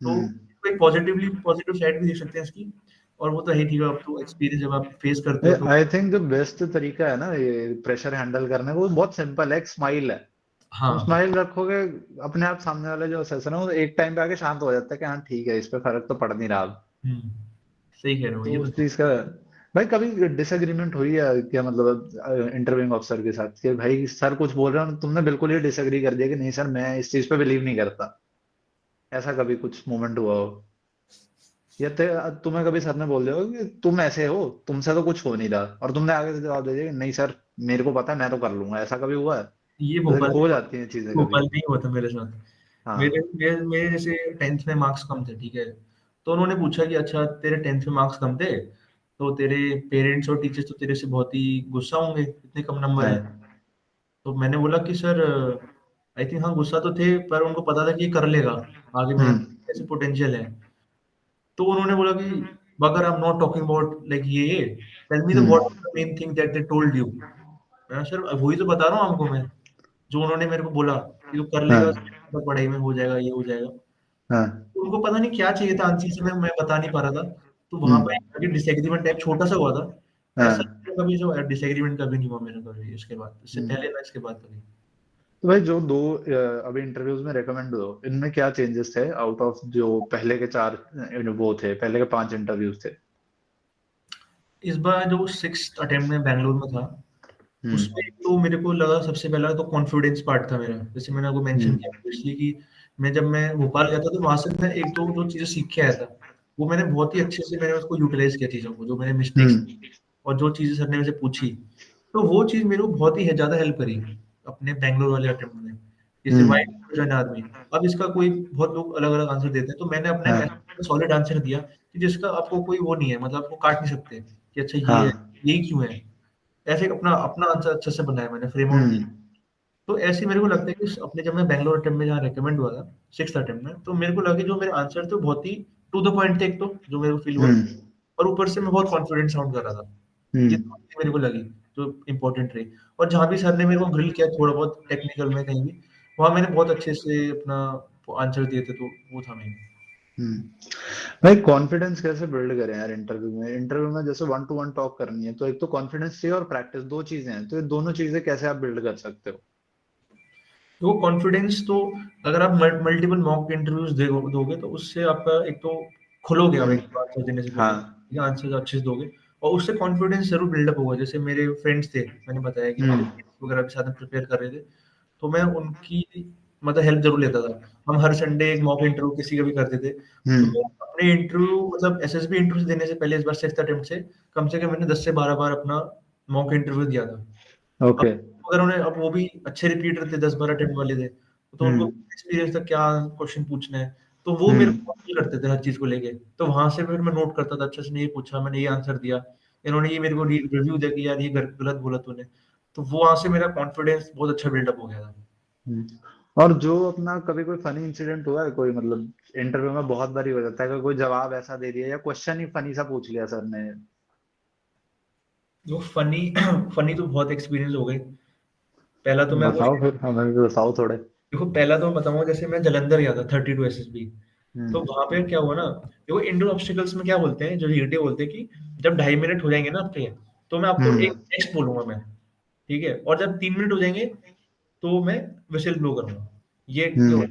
[SPEAKER 2] तो
[SPEAKER 1] हम्म।
[SPEAKER 2] एक पॉजिटिव साइड भी देख सकते हैं इसकी, और वो तो है ही, ठीक है, अब तो एक्सपीरियंस जब आप फेस करते हो तो।
[SPEAKER 1] आई थिंक जो बेस्ट तरीका है ना ये प्रेशर हैंडल करने का, वो बहुत सिंपल है, एक स्माइल है। तुम
[SPEAKER 2] हाँ,
[SPEAKER 1] स्माइल रखोगे, अपने आप सामने वाले जो सेशन है वो एक टाइम पे आके शांत हो जाता है कि हाँ ठीक है, इस पे फर्क तो पड़ नहीं रहा अब।
[SPEAKER 2] हुँ, सही कह रहे हो,
[SPEAKER 1] तो
[SPEAKER 2] ये
[SPEAKER 1] उस
[SPEAKER 2] तो।
[SPEAKER 1] चीज का भाई कभी डिसएग्रीमेंट हुई है क्या, मतलब इंटरव्यूइंग ऑफिसर के साथ, कि भाई सर कुछ बोल रहे हो तुमने बिल्कुल ही डिसएग्री कर दिया कि नहीं सर मैं इस चीज पे बिलीव नहीं करता, ऐसा कभी कुछ मोमेंट हुआ हो? या तुम्हें कभी सर ने बोल दिया हो कि तुम ऐसे हो, तुमसे तो कुछ हो नहीं रहा, और तुमने आगे से जवाब दे दिया कि नहीं सर मेरे को पता है मैं तो कर लूंगा, ऐसा कभी हुआ है?
[SPEAKER 2] ये
[SPEAKER 1] जैसे
[SPEAKER 2] भोपाल
[SPEAKER 1] हो जाती हैं चीजें कभी।
[SPEAKER 2] भोपाल में ही हुआ था मेरे साथ। मेरे
[SPEAKER 1] हाँ
[SPEAKER 2] मेरे मेरे जैसे 10th में मार्क्स कम थे, ठीक है? तो उन्होंने पूछा कि अच्छा तेरे 10th में मार्क्स कम थे, तो तेरे पेरेंट्स और टीचर्स तो तेरे से बहुत ही गुस्सा होंगे, इतने कम नंबर हैं।
[SPEAKER 1] हाँ
[SPEAKER 2] तो मैंने बोला कि सर आई थिंक हाँ गुस्सा तो थे, पर उनको पता था कि ये कर लेगा, आगे में
[SPEAKER 1] हम्म
[SPEAKER 2] ऐसे पोटेंशियल है। तो उन्होंने बोला कि अगर I am not talking about like ये, tell me the
[SPEAKER 1] hmm.
[SPEAKER 2] What the main thing that they told you. मैं सर वही तो बता रहा हूँ आपको मैं, जो उन्होंने मेरे को बोला कि तू कर लेगा
[SPEAKER 1] हाँ
[SPEAKER 2] तो पढ़ाई में हो जाएगा, ये हो जाएगा।
[SPEAKER 1] हाँ।
[SPEAKER 2] तो उनको पता नहीं क्या चाहिए था आंसर से, मैं बता नहीं पा रहा था। तो वहां पर
[SPEAKER 1] हम्म।
[SPEAKER 2] आगे डिसएग्रीमेंट टाइप छोटा सा हुआ था। ऐसा
[SPEAKER 1] हाँ।
[SPEAKER 2] कभी जो डिसएग्रीमेंट कभी नहीं हुआ मेरा कभी इसके बाद, इससे
[SPEAKER 1] हम्म।
[SPEAKER 2] पहले ना इसके बाद कभी।
[SPEAKER 1] तो भाई जो दो अभी इंटरव्यूज में रेकमेंड हो, इनमें क्या चेंजेस थे आउट ऑफ जो पहले के चार वो थे, पहले के पांच इंटरव्यूज थे?
[SPEAKER 2] इस बार जो सिक्स अटेम्प्ट में बैंगलोर में था, उसमें
[SPEAKER 1] हम्म।
[SPEAKER 2] एक तो मेरे को लगा सबसे पहला तो कॉन्फिडेंस पार्ट था मेरा। जैसे मैंने आपको मेंशन
[SPEAKER 1] हम्म।
[SPEAKER 2] किया इसलिए कि मैं जब मैं भोपाल गया था तो वहां से मैं एक दो जो चीजें सीख के आया था, वो मैंने बहुत ही अच्छे से मैंने उसको यूटिलाइज किया चीजों को, जो मैंने मिस्टेक्स
[SPEAKER 1] हम्म।
[SPEAKER 2] और जो चीजें सर ने मुझे पूछी, तो वो चीज मेरे को बहुत ही ज्यादा हेल्प करी अपने बैंगलोर वाले अटेम्प्ट में। जैसे
[SPEAKER 1] हम्म।
[SPEAKER 2] वाइट जन आदमी, अब इसका कोई बहुत लोग अलग अलग आंसर देते हैं, तो मैंने अपने
[SPEAKER 1] हाँ
[SPEAKER 2] सॉलिड आंसर दिया कि जिसका आपको कोई वो नहीं है, मतलब आपको काट नहीं सकते कि अच्छा ये है,
[SPEAKER 1] हाँ।
[SPEAKER 2] ये क्यों है। ऐसे अपना अपना आंसर अच्छे से बनाया मैंने, फ्रेम आउट दिया।
[SPEAKER 1] हम्म।
[SPEAKER 2] तो ऐसे मेरे को लगता है कि अपने जब मैं बैंगलोर अटेम्प्ट में जहाँ रिकमेंड हुआ था सिक्स अटेम्प्ट में, तो मेरे को लगा कि जो मेरे आंसर थे वो बहुत ही टू द पॉइंट थे, एक तो जो मेरे को फील हुआ,
[SPEAKER 1] हम्म।
[SPEAKER 2] और ऊपर से मैं बहुत कॉन्फिडेंट साउंड कर रहा था। ये
[SPEAKER 1] हम्म।
[SPEAKER 2] दो चीज़ें मेरे को लगी जो इम्पोर्टेंट रही। और जहाँ भी सर ने मेरे को ग्रिल किया थोड़ा बहुत टेक्निकल में कहीं भी, वहाँ मैंने बहुत अच्छे से अपना आंसर दिए थे, तो वो था मेन।
[SPEAKER 1] हम्म। भाई कॉन्फिडेंस कैसे बिल्ड करें यार इंटरव्यू में? इंटरव्यू में जैसे वन टू वन टॉक करनी है, तो एक तो कॉन्फिडेंस चाहिए और प्रैक्टिस, दो चीजें हैं, तो ये दोनों चीजें कैसे आप बिल्ड कर सकते हो?
[SPEAKER 2] तो कॉन्फिडेंस तो अगर आप मल्टीपल मॉक इंटरव्यूज दोगे तो उससे आपका एक तो खुलोगे आप एक
[SPEAKER 1] हम्म।
[SPEAKER 2] आंसर देने से पहले,
[SPEAKER 1] हाँ।
[SPEAKER 2] ठीक है, आंसर अच्छे से दोगे और उससे कॉन्फिडेंस जरूर बिल्डअप होगा। जैसे मेरे फ्रेंड्स थे, मैंने बताया कि मेरे
[SPEAKER 1] हम्म।
[SPEAKER 2] फ्रेंड्स वगैरह भी साथ में प्रिपेयर कर रहे थे, तो मैं उनकी मतलब हेल्प जरूर लेता था। हम हर संडे एक मॉक इंटरव्यू किसी का भी करते थे। तो मैं
[SPEAKER 1] हम्म।
[SPEAKER 2] अपने इंटरव्यू मतलब एसएसबी इंटरव्यू देने से पहले इस बार सिक्स अटेम्प्ट से कम मैंने 10 से 12 बार अपना मॉक इंटरव्यू दिया था। अब
[SPEAKER 1] ओके।
[SPEAKER 2] अगर उन्हें, अब वो भी अच्छे रिपीटर थे, 10-12 अटेम्प्ट वाले थे, तो उनको
[SPEAKER 1] हम्म।
[SPEAKER 2] एक्सपीरियंस था क्या क्वेश्चन पूछना है, तो वो मेरे
[SPEAKER 1] हम्म।
[SPEAKER 2] को हेल्प करते थे हर चीज़ को लेके। तो वहाँ से फिर मैं नोट करता था, अच्छा इसने ये पूछा, मैंने ये आंसर दिया, इन्होंने ये मेरे को रिव्यू दिया कि यार ये गलत बोला तूने। तो वो वहाँ से मेरा कॉन्फिडेंस बहुत अच्छा बिल्डअप हो गया था।
[SPEAKER 1] हम्म। और जो अपना कभी कोई फनी इंसिडेंट हुआ है कोई, मतलब इंटरव्यू में बहुत बार ही हो जाता है कि कोई जवाब ऐसा दे दिया या क्वेश्चन ही फनी सा पूछ लिया सर ने?
[SPEAKER 2] वो फनी फनी तो बहुत एक्सपीरियंस हो गए। पहला तो मैं वो
[SPEAKER 1] बताओ फिर, हमें भी बताओ थोड़े।
[SPEAKER 2] देखो, पहला तो मैं बताऊंगा, जैसे मैं जलंधर गया था 32 एसएसबी। तो
[SPEAKER 1] हम्म।
[SPEAKER 2] वहां पे क्या हुआ ना, देखो इंडोर ऑब्स्टिकल्स में क्या बोलते हैं, जो जीटी बोलते हैं कि जब 2.5 मिनट हो जाएंगे ना आपके, तो मैं आपको एक
[SPEAKER 1] हम्म।
[SPEAKER 2] टेक्स्ट बोलूंगा मैं, ठीक है, और जब 3 मिनट हो जाएंगे तो मैं विसिल ब्लो करूंगा। ये
[SPEAKER 1] हम्म।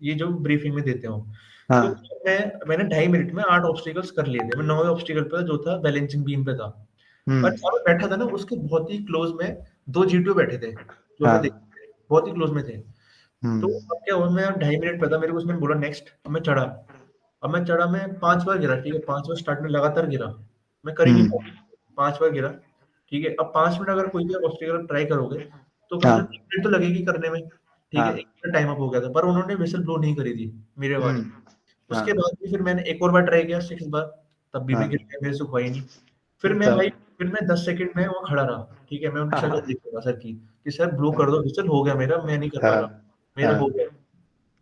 [SPEAKER 2] ये जो ब्रीफिंग में देते हो। तो
[SPEAKER 1] हाँ।
[SPEAKER 2] मैंने 2.5 मिनट में 8 ऑब्स्टिकल्स कर लिए थे। मैं 9वें ऑब्स्टिकल पे जो था बैलेंसिंग बीम पे था, और
[SPEAKER 1] हम्म।
[SPEAKER 2] जहाँ मैं बैठा था ना उसके बहुत ही क्लोज में दो जीटीओ बैठे थे, जो मैं देख,
[SPEAKER 1] हाँ।
[SPEAKER 2] बहुत ही क्लोज में थे। तो
[SPEAKER 1] हम्म।
[SPEAKER 2] अब क्या हुआ, मैं 2.5 मिनट पे था, मेरे को उसने बोला नेक्स्ट, अब मैं चढ़ा। अब मैं चढ़ा, मैं 5 बार गिरा, ठीक है, 5 बार स्टार्ट में लगातार गिरा, मैं कर ही नहीं
[SPEAKER 1] हम्म।
[SPEAKER 2] पाया, 5 बार गिरा, ठीक है। अब 5 मिनट अगर कोई भी ऑब्स्टिकल ट्राई करोगे, तो कम से कम
[SPEAKER 1] हाँ।
[SPEAKER 2] 1 मिनट तो लगेगी करने में, ठीक है। 1
[SPEAKER 1] हाँ।
[SPEAKER 2] मिनट टाइम अप हो गया था, पर उन्होंने व्हिसल ब्लो नहीं करी थी मेरे वाली।
[SPEAKER 1] हम्म।
[SPEAKER 2] उसके
[SPEAKER 1] हाँ।
[SPEAKER 2] बाद भी फिर मैंने एक और बार ट्राई किया 6 बार, तब भी मैं गिर
[SPEAKER 1] हाँ।
[SPEAKER 2] गया, मेरे से हुआ ही नहीं। फिर मैं भाई,
[SPEAKER 1] तब।
[SPEAKER 2] फिर मैं 10 सेकंड में वहाँ खड़ा रहा, ठीक है, मैं उनकी शक्ल
[SPEAKER 1] हाँ।
[SPEAKER 2] देख रहा सर की, कि सर ब्लो कर दो, व्हिसल हो गया मेरा, मैं नहीं कर पा
[SPEAKER 1] हाँ।
[SPEAKER 2] रहा, मेरा हो
[SPEAKER 1] हाँ।
[SPEAKER 2] गया,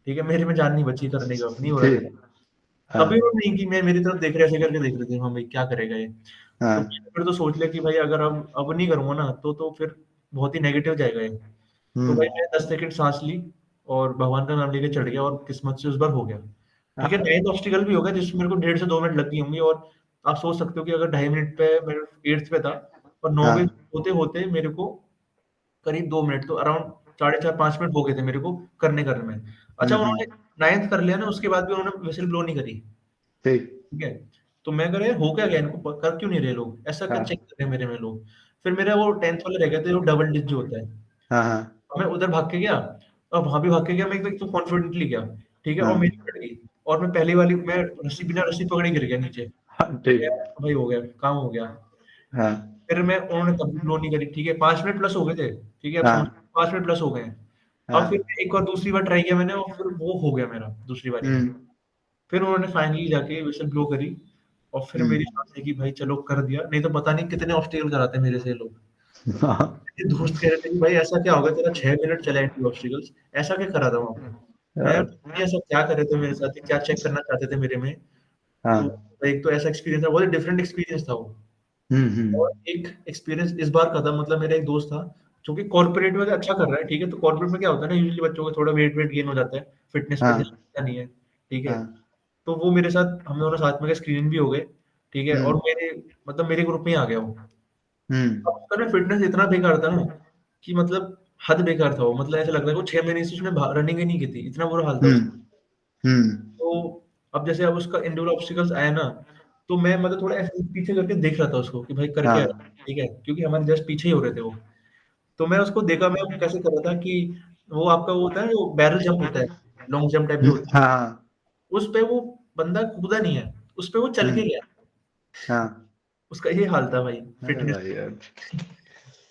[SPEAKER 2] ठीक है, मेरे में जान नहीं बची करने का, नहीं हो रहा मेरा।
[SPEAKER 1] ठीक।
[SPEAKER 2] तभी वो
[SPEAKER 1] हाँ।
[SPEAKER 2] नहीं कि मैं मेरी तरफ देख रहे, ऐसे करके देख रहे थे, हाँ भाई क्या करेगा ये। तो
[SPEAKER 1] हाँ।
[SPEAKER 2] मैंने फिर तो सोच लिया कि भाई अगर अब नहीं करूँगा ना, तो फिर बहुत ही नेगेटिव जाएगा ये। तो भाई
[SPEAKER 1] हम्म।
[SPEAKER 2] मैंने 10 सेकंड साँस ली और भगवान का नाम लेके चढ़ गया, और किस्मत से उस बार हो गया। ठीक है,
[SPEAKER 1] हाँ।
[SPEAKER 2] 9th ऑब्स्टिकल भी हो गया जिसमें मेरे को 1.5 से 2 मिनट लग गई होंगी, और आप सोच सकते हो कि अगर 2.5 मिनट पे मैं 8th पे था, और 9वें
[SPEAKER 1] हाँ।
[SPEAKER 2] होते-होते मेरे को करीब 2 मिनट, तो अराउंड साढ़े 4-5 मिनट हो गए थे मेरे को करने-करने में। अच्छा, उन्होंने
[SPEAKER 1] हम्म।
[SPEAKER 2] 9th कर लिया ना, उसके बाद भी उन्होंने व्हिसल ब्लो नहीं करी।
[SPEAKER 1] ठीक।
[SPEAKER 2] ठीक है? तो मैं कह रहा यार हो क्या गया इनको, कर क्यों नहीं रहे लोग? ऐसा क्या चेक
[SPEAKER 1] हाँ।
[SPEAKER 2] कर रहे हैं मेरे में लोग? फिर मेरा वो 10th वाला रह गया था, जो डबल डिच जो होता है।
[SPEAKER 1] हाँ। हाँ।
[SPEAKER 2] और मैं उधर भाग के गया, और वहाँ भी भाग के गया, मैं एकदम तो कॉन्फिडेंटली गया, ठीक है? और
[SPEAKER 1] हाँ।
[SPEAKER 2] मेरी कट गई, और मैं पहली वाली मैं रस्सी, बिना रस्सी पकड़े गिर गया नीचे।
[SPEAKER 1] हाँ। ठीक।
[SPEAKER 2] यार भाई हो गया, काम हो गया।
[SPEAKER 1] हाँ।
[SPEAKER 2] फिर मैं, उन्होंने तब भी ब्लो नहीं करी, ठीक है? 5 मिनट प्लस हो गए थे, ठीक है? अब समझ,
[SPEAKER 1] हाँ।
[SPEAKER 2] 5 मिनट प्लस हो गए हैं। अब फिर
[SPEAKER 1] हाँ।
[SPEAKER 2] एक और दूसरी बार ट्राई किया मैंने, और फिर वो हो गया मेरा दूसरी बारी में।
[SPEAKER 1] हम्म।
[SPEAKER 2] फिर उन्होंने फाइनली जाके व्हिसल ब्लो करी, और फिर मेरी
[SPEAKER 1] हम्म।
[SPEAKER 2] सांस है कि भाई चलो कर दिया, नहीं तो पता नहीं कितने ऑब्स्टिकल कराते मेरे से ये लोग।
[SPEAKER 1] हाँ।
[SPEAKER 2] मेरे दोस्त कह रहे थे कि भाई ऐसा क्या हो गया तेरा, 6 मिनट चला एंटी ऑब्स्टिकल्स, ऐसा क्या करा था वहाँ पे? मैं
[SPEAKER 1] यार।
[SPEAKER 2] ये ऐसा क्या कर रहे थे मेरे साथ, क्या चेक करना चाहते थे मेरे में?
[SPEAKER 1] हाँ।
[SPEAKER 2] तो एक तो ऐसा एक्सपीरियंस था, बहुत डिफरेंट एक्सपीरियंस था वो। और एक एक्सपीरियंस इस बार का था, मतलब मेरा एक दोस्त था जो कि कॉर्पोरेट में अच्छा कर रहा है, ठीक है। तो कॉर्पोरेट में क्या होता है ना, यूजुअली बच्चों का थोड़ा वेट वेट गेन हो जाता है, फिटनेस पे ध्यान
[SPEAKER 1] हाँ।
[SPEAKER 2] देता नहीं है, ठीक है।
[SPEAKER 1] हाँ।
[SPEAKER 2] तो वो मेरे साथ, हम दोनों साथ में स्क्रीनिंग भी हो गए, ठीक है। और
[SPEAKER 1] हम्म।
[SPEAKER 2] मेरे मतलब मेरे ग्रुप में ही आ गया वो।
[SPEAKER 1] हम्म।
[SPEAKER 2] अब उसका ना फिटनेस इतना बेकार था ना कि मतलब हद बेकार था वो, मतलब ऐसा लग रहा है वो 6 महीने से उसने रनिंग ही नहीं की थी, इतना बुरा हाल था उसका।
[SPEAKER 1] हम्म। हम्म।
[SPEAKER 2] तो अब जैसे अब उसका इंडिविजुअल ऑब्स्टिकल्स आया ना, तो मैं मतलब थोड़ा ऐसे पीछे करके देख रहा था उसको कि भाई कर क्या रहा है,
[SPEAKER 1] हाँ।
[SPEAKER 2] ठीक है, क्योंकि हमारे जस्ट पीछे ही हो रहे थे वो। तो मैं उसको देखा, मैं कैसे कर रहा था कि वो आपका वो होता है जो बैरल जंप होता है, लॉन्ग जंप टाइप जो होता
[SPEAKER 1] हाँ।
[SPEAKER 2] है, उस पे वो बंदा कूदा नहीं है, उस पे वो चल के
[SPEAKER 1] हम्म।
[SPEAKER 2] गया।
[SPEAKER 1] हाँ।
[SPEAKER 2] उसका ये हाल था भाई
[SPEAKER 1] अरे
[SPEAKER 2] फिटनेस।
[SPEAKER 1] भाई यार।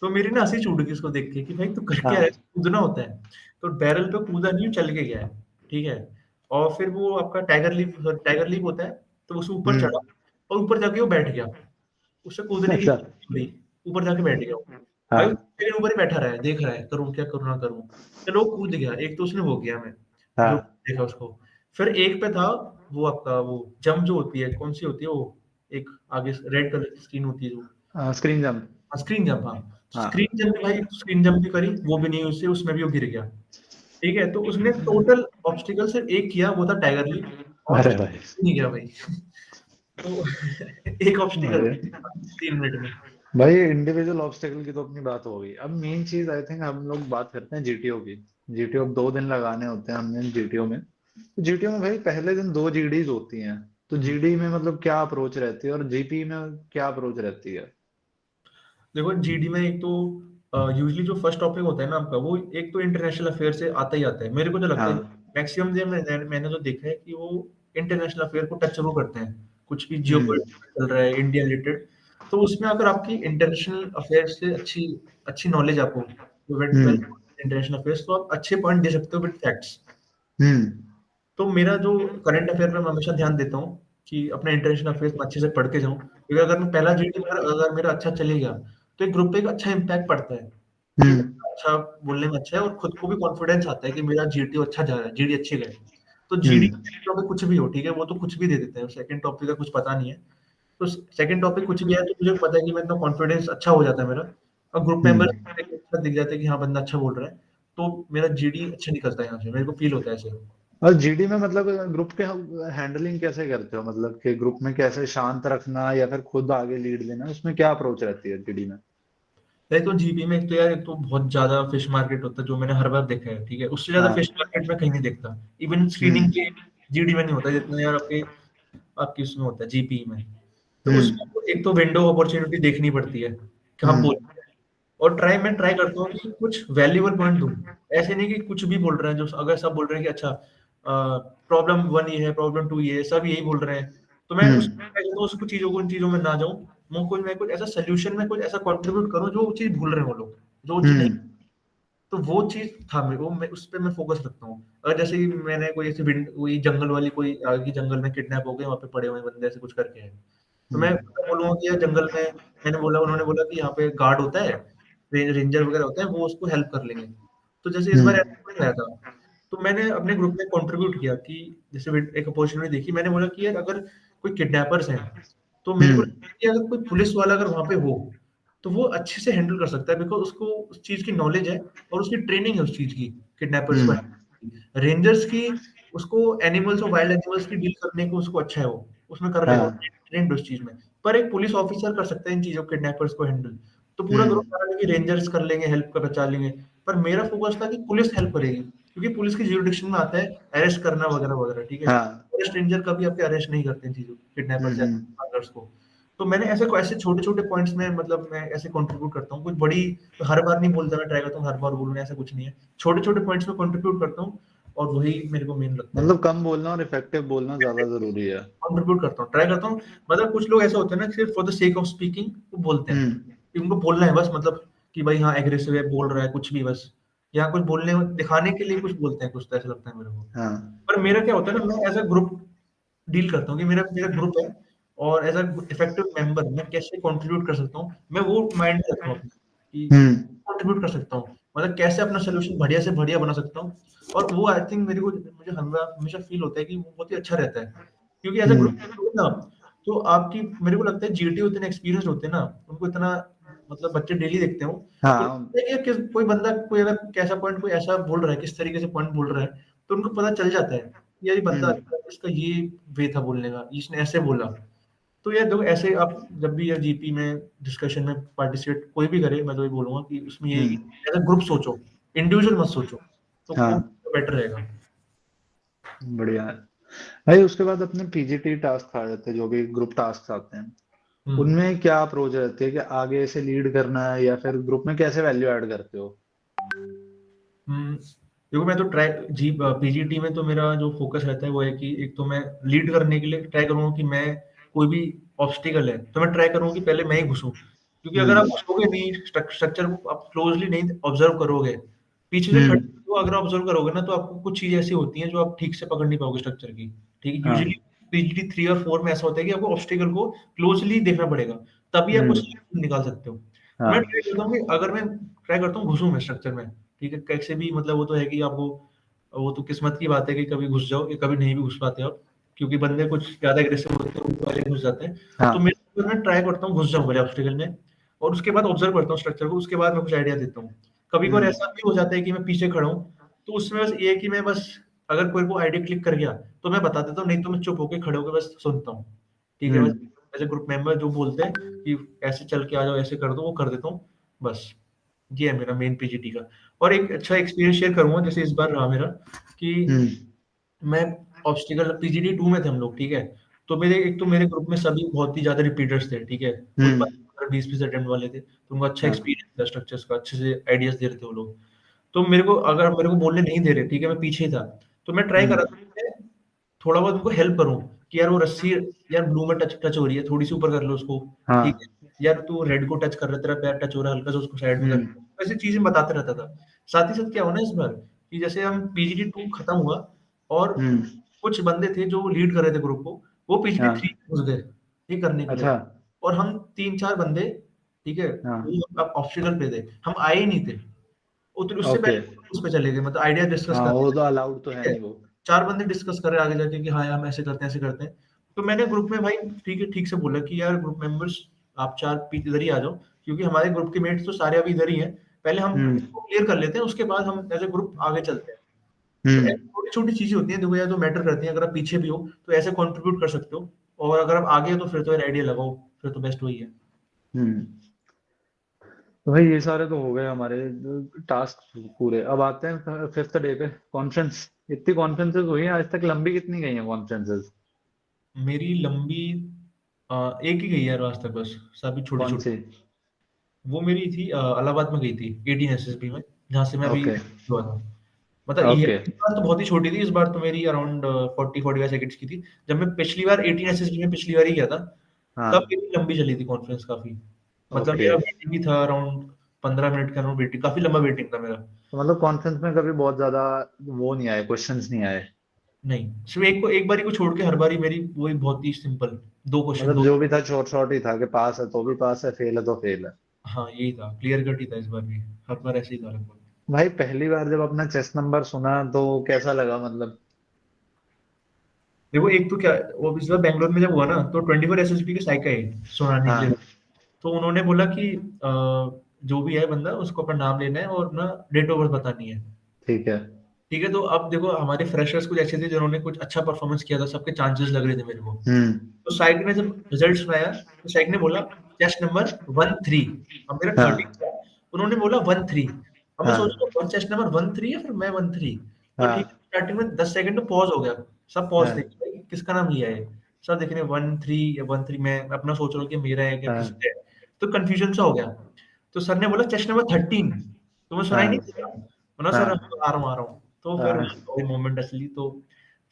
[SPEAKER 2] तो मेरी ना हंसी छूट गई उसको देख के कि भाई तू कर क्या रहा है,
[SPEAKER 1] हाँ।
[SPEAKER 2] कूदना होता है। तो बैरल पे कूदा नहीं, चल के गया है, ठीक है। और फिर वो आपका टाइगर लीप होता है, तो उसके ऊपर चढ़ा
[SPEAKER 1] हम्म।
[SPEAKER 2] और ऊपर जाके वो बैठ गया। उससे कूदने की
[SPEAKER 1] अच्छा।
[SPEAKER 2] हिम्मत नहीं हुई, ऊपर जाके बैठ गया वो। भाई वो
[SPEAKER 1] हाँ।
[SPEAKER 2] पेड़ ऊपर ही बैठा रहा है, देख रहा है करूँ क्या करूँ ना करूँ। चलो वो कूद गया, एक तो उसने वो किया, मैं जो
[SPEAKER 1] हाँ।
[SPEAKER 2] देखा उसको। फिर एक पे था वो आपका वो जंप जो होती है, कौन सी होती है वो, एक आगे रेड कलर की स्क्रीन होती है जो,
[SPEAKER 1] स्क्रीन जंप।
[SPEAKER 2] हाँ, स्क्रीन जंप, हाँ।
[SPEAKER 1] हाँ।
[SPEAKER 2] स्क्रीन जंप भी भाई, स्क्रीन जंप भी करी, वो भी नहीं हुई उससे, उसमें भी वो गिर गया, ठीक है। तो उसने टोटल ऑब्स्टिकल सिर्फ एक किया, वो था टाइगर लीप, और
[SPEAKER 1] अरे भाई।
[SPEAKER 2] नहीं गया भाई। तो एक ऑब्स्टिकल
[SPEAKER 1] अरे
[SPEAKER 2] 3 मिनट में।
[SPEAKER 1] भाई, इंडिविजुअल ऑब्स्टेकल की तो अपनी बात हो गई। अब मेन चीज आई थिंक हम लोग बात करते हैं जीटीओ की। जीटीओ 2 दिन लगाने होते हैं हमने जीटीओ में। तो जीटीओ में भाई पहले दिन 2 जीडीज होती हैं। तो
[SPEAKER 2] हम्म।
[SPEAKER 1] जीडी में मतलब क्या अप्रोच रहती है और जीपी में क्या अप्रोच रहती है?
[SPEAKER 2] देखो जीडी में एक तो यूजली जो फर्स्ट टॉपिक होता है ना आपका, वो एक तो इंटरनेशनल अफेयर से आता ही आता है, मेरे को जो लगता है।
[SPEAKER 1] हाँ।
[SPEAKER 2] मैक्सिमम जो मैंने जो देखा है कि वो इंटरनेशनल अफेयर को टच जरूर करते हैं, कुछ भी जियो
[SPEAKER 1] हम्म।
[SPEAKER 2] चल रहा है इंडिया रिलेटेड। तो उसमें अगर आपकी इंटरनेशनल अफेयर से अच्छी अच्छी नॉलेज आपको, वेल
[SPEAKER 1] हम्म।
[SPEAKER 2] इंटरनेशनल अफेयर्स, तो आप अच्छे पॉइंट दे सकते हो विद फैक्ट्स।
[SPEAKER 1] हम्म।
[SPEAKER 2] तो मेरा जो करंट अफेयर पे मैं हमेशा ध्यान देता हूँ कि अपने इंटरनेशनल अफेयर्स में अच्छे से पढ़ के जाऊँ, क्योंकि अगर मैं पहला जीडी में अगर मेरा अच्छा चलेगा, तो एक ग्रुप पे एक अच्छा इम्पैक्ट पड़ता है कि
[SPEAKER 1] हम्म।
[SPEAKER 2] बंदा अच्छा बोलने में अच्छा है, और खुद को भी कॉन्फिडेंस आता है कि मेरा जीडी अच्छा जा रहा है, जीडी अच्छी गए। तो जीडी
[SPEAKER 1] हम्म।
[SPEAKER 2] टॉपिक कुछ भी हो, ठीक है, वो तो कुछ भी दे देते हैं, सेकंड टॉपिक का कुछ पता नहीं है। तो सेकंड टॉपिक कुछ भी है तो मुझे पता है कि मैं इतना कॉन्फिडेंस अच्छा हो जाता है मेरा, और ग्रुप मेंबर्स
[SPEAKER 1] हम्म।
[SPEAKER 2] अच्छा दिख जाता है कि हाँ बंदा अच्छा बोल रहा है, तो मेरा जीडी अच्छा निकलता है यहाँ से, मेरे को फील होता है ऐसे।
[SPEAKER 1] और जीडी में मतलब ग्रुप के हैंडलिंग कैसे करते हो? मतलब कि ग्रुप में कैसे शांत रखना या फिर खुद आगे लीड लेना, उसमें क्या अप्रोच रहती है जीडी में?
[SPEAKER 2] एक तो जीपी में एक तो यार, एक तो बहुत ज्यादा फिश मार्केट होता है जो मैंने हर बार देखा है, ठीक है। उससे ज्यादा फिश
[SPEAKER 1] हाँ।
[SPEAKER 2] मार्केट में कहीं नहीं देखता, इवन स्क्रीनिंग
[SPEAKER 1] हम्म।
[SPEAKER 2] के जीडी में नहीं होता जितना यार आपके आपकी उसमें होता है जीपी में। तो उसमें
[SPEAKER 1] हम्म।
[SPEAKER 2] आपको एक तो विंडो अपॉर्चुनिटी देखनी पड़ती है कि हम बोल,
[SPEAKER 1] हम्म।
[SPEAKER 2] और मैं ट्राई करता हूँ कि कुछ वैल्यूएबल पॉइंट दूं। ऐसे नहीं कि कुछ भी बोल रहे हैं, जो अगर सब बोल रहे हैं कि अच्छा प्रॉब्लम 1 ये है, प्रॉब्लम 2 ये है, सब यही बोल रहे हैं, तो मैं उस
[SPEAKER 1] हम्म।
[SPEAKER 2] उस कुछ चीजों को, उन चीजों में ना जाऊं। मैं कुछ ऐसा सोल्यूशन में कुछ ऐसा कंट्रीब्यूट करूं जो चीज भूल रहे हैं वो लोग, जो चीज नहीं।
[SPEAKER 1] हम्म।
[SPEAKER 2] तो वो चीज था मेरे को, मैं उस पे मैं फोकस रखता हूँ। अगर जैसे ही मैंने कोई ऐसी कोई जंगल वाली, कोई आगे की जंगल में किडनैप हो गए, वहां पे पड़े हुए बंदे ऐसे कुछ करके हैं, तो मैं
[SPEAKER 1] हम्म।
[SPEAKER 2] बोलूंगा कि यार जंगल में, मैंने बोला, उन्होंने बोला कि यहाँ पे गार्ड होता है, रेंजर वगैरह होते हैं, वो उसको हेल्प कर लेंगे। तो जैसे इस बार
[SPEAKER 1] हम्म।
[SPEAKER 2] ऐसा नहीं आया था, तो मैंने अपने ग्रुप में कंट्रीब्यूट किया कि जैसे एक अपॉर्चुनिटी देखी, मैंने बोला कि यार अगर कोई किडनैपर्स हैं, तो मेरे को लगता
[SPEAKER 1] हम्म।
[SPEAKER 2] है कि अगर कोई पुलिस वाला अगर वहां पे हो, तो वो अच्छे से हैंडल कर सकता है, बिकॉज उसको उस चीज की नॉलेज है, और उसकी ट्रेनिंग है उस चीज की, किडनैपर्स को।
[SPEAKER 1] हम्म।
[SPEAKER 2] रेंजर्स की, उसको एनिमल्स और वाइल्ड एनिमल्स की डील करने को उसको अच्छा है, वो उसमें कर लेगा,
[SPEAKER 1] हाँ।
[SPEAKER 2] ट्रेंड उस चीज में। पर एक पुलिस ऑफिसर कर सकता है इन चीजों, किडनैपर्स को हैंडल। तो पूरा ग्रुप
[SPEAKER 1] हम्म।
[SPEAKER 2] कह रहा था कि रेंजर्स कर लेंगे, हेल्प कर बचा लेंगे। पर मेरा फोकस था कि पुलिस हेल्प करेगी, क्योंकि पुलिस की ज्यूरिडिक्शन में आता है अरेस्ट करना वगैरह वगैरह, ठीक है।
[SPEAKER 1] हाँ।
[SPEAKER 2] स्ट्रेंजर कभी आपके अरेस्ट नहीं करते इन चीजों, किडनैपर्स या
[SPEAKER 1] हम्म।
[SPEAKER 2] others को। तो मैंने ऐसे छोटे छोटे पॉइंट्स में, मतलब मैं ऐसे कंट्रीब्यूट करता हूँ, कुछ बड़ी तो हर बार नहीं बोलता, मैं ट्राई करता हूँ हर बार बोलूँ, ऐसा कुछ नहीं है, छोटे छोटे पॉइंट्स में कंट्रीब्यूट करता हूँ, और वही मेरे को मेन लगता है।
[SPEAKER 1] मतलब कम बोलना और इफेक्टिव बोलना ज्यादा जरूरी है।
[SPEAKER 2] कंट्रीब्यूट करता हूँ, ट्राई करता हूँ। मतलब कुछ लोग ऐसे होते हैं ना, सिर्फ for the sake of speaking वो बोलते हैं,
[SPEAKER 1] हम्म।
[SPEAKER 2] कि उनको बोलना है बस, मतलब कि भाई हाँ एग्रेसिव है, बोल रहा है कुछ भी बस, या कुछ बोलने दिखाने के लिए कुछ बोलते हैं कुछ, तो ऐसा लगता है मेरे को।
[SPEAKER 1] हाँ।
[SPEAKER 2] पर मेरा क्या होता है ना, मैं एज अ ग्रुप डील करता हूँ कि मेरा मेरा ग्रुप है, और एज अ इफेक्टिव मेंबर मैं कैसे कंट्रीब्यूट कर सकता हूँ, मैं वो माइंड में रखता हूँ अपने, कि
[SPEAKER 1] हम्म।
[SPEAKER 2] कंट्रीब्यूट कर सकता हूँ, मतलब कैसे अपना सोल्यूशन बढ़िया से बढ़िया बना सकता हूँ। और वो आई थिंक मेरे को, मुझे हमेशा फील होता है कि वो बहुत ही अच्छा रहता है, क्योंकि एज अ ग्रुप
[SPEAKER 1] हम्म।
[SPEAKER 2] ना, तो आपकी मेरे को लगता है जीटी उतने एक्सपीरियंस होते हैं ना, उनको इतना मतलब बच्चे डेली देखते हो, तो
[SPEAKER 1] हाँ।
[SPEAKER 2] लगता है कि किस कोई बंदा कोई अगर कैसा पॉइंट कोई ऐसा बोल रहा है, किस तरीके से पॉइंट बोल रहा है, तो उनको पता चल जाता है कि यार ये बंदा
[SPEAKER 1] हम्म।
[SPEAKER 2] अच्छा है, इसका ये वे था बोलने का, इसने ऐसे बोला। तो यार देखो ऐसे आप जब भी यार जीपी में डिस्कशन में पार्टिसिपेट कोई भी करे, मैं तो ये बोलूंगा कि उसमें ये है कि
[SPEAKER 1] हम्म।
[SPEAKER 2] एज अ ग्रुप सोचो, इंडिविजुअल मत सोचो, तो वो
[SPEAKER 1] हाँ,
[SPEAKER 2] बेटर रहेगा।
[SPEAKER 1] बढ़िया है भाई। उसके बाद अपने पीजीटी टास्क आ जाते हैं, जो भी ग्रुप टास्क आते हैं,
[SPEAKER 2] हम्म।
[SPEAKER 1] उनमें क्या अप्रोच रहती है कि आगे से लीड करना है या फिर ग्रुप में कैसे वैल्यू ऐड करते हो?
[SPEAKER 2] देखो मैं तो ट्राई जी पीजीटी में तो मेरा जो फोकस रहता है वो है कि एक तो मैं लीड करने के लिए ट्राई करूंगा कि मैं कोई भी ऑब्स्टिकल है तो मैं ट्राई करूंगा कि पहले मैं ही घुसूं, क्योंकि अगर आप
[SPEAKER 1] हम्म।
[SPEAKER 2] घुसोगे नहीं, स्ट्रक्चर को आप क्लोजली नहीं ऑब्जर्व करोगे, पीछे से खड़े
[SPEAKER 1] हम्म।
[SPEAKER 2] तो अगर ऑब्जर्व करोगे ना, तो आपको कुछ चीजें ऐसी होती हैं जो आप ठीक से पकड़ नहीं पाओगे स्ट्रक्चर की। ठीक है, यूजुअली
[SPEAKER 1] हाँ।
[SPEAKER 2] पीजीटी 3 और 4 में ऐसा होता है कि आपको ऑब्स्टिकल को क्लोजली देखना पड़ेगा, तभी आप कुछ
[SPEAKER 1] हम्म।
[SPEAKER 2] निकाल सकते हो। तो मैं
[SPEAKER 1] हाँ।
[SPEAKER 2] ट्राई करता हूँ कि अगर मैं ट्राई करता हूँ घुसूं मैं स्ट्रक्चर में, ठीक है, कैसे भी मतलब वो तो है कि आपको, वो तो किस्मत की बात है कि कभी घुस जाओ या कभी नहीं भी घुस पाते आप, क्योंकि बंदे कुछ ज्यादा एग्रेसिव होते हैं, उनको पहले घुस जाते हैं। तो
[SPEAKER 1] हाँ।
[SPEAKER 2] मैं ट्राई करता हूँ घुस जाऊँ पहले ऑब्स्टिकल में, और उसके बाद ऑब्जर्व करता हूँ स्ट्रक्चर को, उसके बाद मैं कुछ आइडिया देता हूँ। कभी कभार
[SPEAKER 1] हम्म।
[SPEAKER 2] ऐसा भी हो जाता है कि मैं पीछे खड़ा हूँ, तो उसमें बस ये है कि मैं बस अगर कोई को आइडिया क्लिक कर गया तो मैं बता देता हूँ, नहीं तो मैं चुप होकर खड़े होकर बस सुनता हूँ। ठीक है, बस
[SPEAKER 1] हम्म।
[SPEAKER 2] एज ग्रुप मेंबर जो बोलते हैं कि ऐसे चल के आ जाओ, ऐसे कर दो, वो कर देता हूँ बस। ये है मेरा मेन पीजीटी का। और एक अच्छा एक्सपीरियंस शेयर करूंगा, जैसे इस बार रहा मेरा कि
[SPEAKER 1] हम्म।
[SPEAKER 2] मैं ऑब्स्टिकल पीजीडी 2 में थे हम लोग, ठीक है। तो मेरे एक तो मेरे ग्रुप में सभी बहुत ही ज्यादा रिपीटर्स थे, ठीक है, कोई
[SPEAKER 1] हम्म।
[SPEAKER 2] 15-20 अटेम्प्ट वाले थे, तो उनको अच्छा
[SPEAKER 1] हाँ।
[SPEAKER 2] एक्सपीरियंस था स्ट्रक्चर्स का, अच्छे से आइडियाज दे रहे थे वो लोग। तो मेरे को अगर मेरे को बोलने नहीं दे रहे, ठीक है, मैं पीछे ही था, तो मैं ट्राई कर
[SPEAKER 1] हम्म।
[SPEAKER 2] रहा था कि मैं थोड़ा बहुत उनको हेल्प करूं कि यार वो रस्सी यार ब्लू में टच टच हो रही है, थोड़ी सी ऊपर कर लो उसको, ठीक
[SPEAKER 1] हाँ।
[SPEAKER 2] है, यार तू रेड को टच कर रहा है, तेरा पैर टच हो रहा है हल्का सा, उसको साइड में कर,
[SPEAKER 1] हम्म।
[SPEAKER 2] ऐसी चीजें बताते रहता था। साथ ही साथ क्या हुआ ना इस बार कि जैसे हम पीजीडी 2 खत्म हुआ, और
[SPEAKER 1] हम्म।
[SPEAKER 2] कुछ बंदे थे जो लीड कर रहे थे ग्रुप को, वो पीजीडी 3
[SPEAKER 1] हाँ।
[SPEAKER 2] घुस गए ये करने के लिए,
[SPEAKER 1] अच्छा।
[SPEAKER 2] और हम 3-4 बंदे, ठीक है,
[SPEAKER 1] हाँ।
[SPEAKER 2] वो ऑप्शनल पे थे, हम आए ही नहीं थे, उतने उससे
[SPEAKER 1] ओके।
[SPEAKER 2] पहले उस पे चले गए, मतलब आइडिया डिस्कस
[SPEAKER 1] हाँ,
[SPEAKER 2] कर,
[SPEAKER 1] वो तो अलाउड तो
[SPEAKER 2] ठीक
[SPEAKER 1] है
[SPEAKER 2] है,
[SPEAKER 1] नहीं वो।
[SPEAKER 2] 4 बंदे डिस्कस कर रहे हैं आगे जाके कि हाँ यार हम ऐसे करते हैं, ऐसे करते हैं। तो मैंने ग्रुप में भाई ठीक है ठीक से बोला कि यार ग्रुप मेंबर्स आप 4 इधर ही आ जाओ, क्योंकि हमारे ग्रुप के मेट्स तो सारे अभी इधर ही हैं, पहले हम
[SPEAKER 1] हम्म।
[SPEAKER 2] इसको क्लियर कर लेते हैं, उसके बाद हम एज ए ग्रुप आगे चलते हैं। तो
[SPEAKER 1] हम्म।
[SPEAKER 2] ऐसी छोटी-छोटी चीज़ें होती हैं देखो यार, जो मैटर करती हैं, अगर आप पीछे भी हो तो ऐसे कंट्रीब्यूट कर सकते हो, और अगर आप आगे हो तो फिर तो यार आइडिया लगाओ, फिर तो बेस्ट वही है।
[SPEAKER 1] हम्म। तो भाई ये सारे तो हो गए हमारे टास्क पूरे। अब आते हैं फिफ्थ डे पे, कॉन्फ्रेंस। इतनी कॉन्फ्रेंसेस हुई हैं आज तक, लंबी कितनी गई हैं कॉन्फ्रेंसेस?
[SPEAKER 2] मेरी लंबी एक ही गई है यार आज तक बस, सभी
[SPEAKER 1] कौन
[SPEAKER 2] छोटी-छोटी।
[SPEAKER 1] सी?
[SPEAKER 2] वो मेरी थी इलाहाबाद में गई थी 18 एसएसबी में, जहाँ से मैं अभी
[SPEAKER 1] ओके।
[SPEAKER 2] हुआ था। मतलब ये
[SPEAKER 1] ओके।
[SPEAKER 2] इस बार तो बहुत ही छोटी थी, इस बार तो मेरी अराउंड 40-45 सेकंड्स की थी। जब मैं पिछली बार 18 एसएसबी में पिछली बार ही गया था, तब
[SPEAKER 1] हाँ।
[SPEAKER 2] मेरी लंबी चली थी कॉन्फ्रेंस काफ़ी। मतलब
[SPEAKER 1] ओके।
[SPEAKER 2] मेरा वेटिंग भी था अराउंड 15 मिनट का, अराउंड वेटिंग, काफ़ी लंबा वेटिंग था मेरा।
[SPEAKER 1] तो मतलब कॉन्फ्रेंस में कभी बहुत ज्यादा वो नहीं आए, क्वेश्चंस नहीं आए?
[SPEAKER 2] नहीं, सिर्फ एक बारी को छोड़ के हर बारी मेरी वही बहुत ही सिंपल 2 क्वेश्चन,
[SPEAKER 1] मतलब
[SPEAKER 2] 2।
[SPEAKER 1] जो भी था शॉर्ट शॉर्ट ही था कि पास है तो भी पास है, फेल है तो फेल है।
[SPEAKER 2] हाँ, यही था, क्लियर कट ही था इस बार भी, हर बार ऐसे ही था लगभग।
[SPEAKER 1] भाई पहली बार जब अपना चेस्ट नंबर सुना तो कैसा लगा मतलब?
[SPEAKER 2] देखो एक तो क्या, वो इस बार बैंगलोर में जब हुआ ना, तो 24 एसएसबी के साइक आए सुनाने के लिए।
[SPEAKER 1] हाँ।
[SPEAKER 2] तो उन्होंने बोला कि जो भी है बंदा उसको अपना नाम लेना है और अपना डेट ऑफ बर्थ बतानी है।
[SPEAKER 1] ठीक है।
[SPEAKER 2] ठीक है, तो अब देखो हमारे फ्रेशर्स कुछ ऐसे थे जिन्होंने कुछ अच्छा परफॉर्मेंस किया था, सबके चांसेस लग रहे थे मेरे को।
[SPEAKER 1] हम्म।
[SPEAKER 2] तो साइक ने जब रिजल्ट सुनाया, तो साइक ने बोला चेस्ट नंबर 13, अब मेरा 13
[SPEAKER 1] हाँ।
[SPEAKER 2] था, उन्होंने बोला 13। अब मैं सोच
[SPEAKER 1] हाँ।
[SPEAKER 2] रहा हूँ चेस्ट नंबर 13 या फिर मैं 13। तो ठीक है,
[SPEAKER 1] हाँ।
[SPEAKER 2] स्टार्टिंग में 10 सेकंड पॉज हो गया, सब पॉज थे
[SPEAKER 1] हाँ।
[SPEAKER 2] कि भाई किसका नाम लिया है, सब देख रहे हैं 13 या 13, मैं अपना सोच रहा हूँ कि मेरा है क्या
[SPEAKER 1] हाँ।
[SPEAKER 2] किसका है, तो कंफ्यूजन सा हो गया। तो सर ने बोला चेस्ट नंबर 13, तो मैं सुनाई नहीं
[SPEAKER 1] हाँ।
[SPEAKER 2] दिया, बोला सर
[SPEAKER 1] हाँ।
[SPEAKER 2] आ रहा हूँ आ रहा हूँ। तो फिर
[SPEAKER 1] हाँ।
[SPEAKER 2] वही मोमेंट असली, तो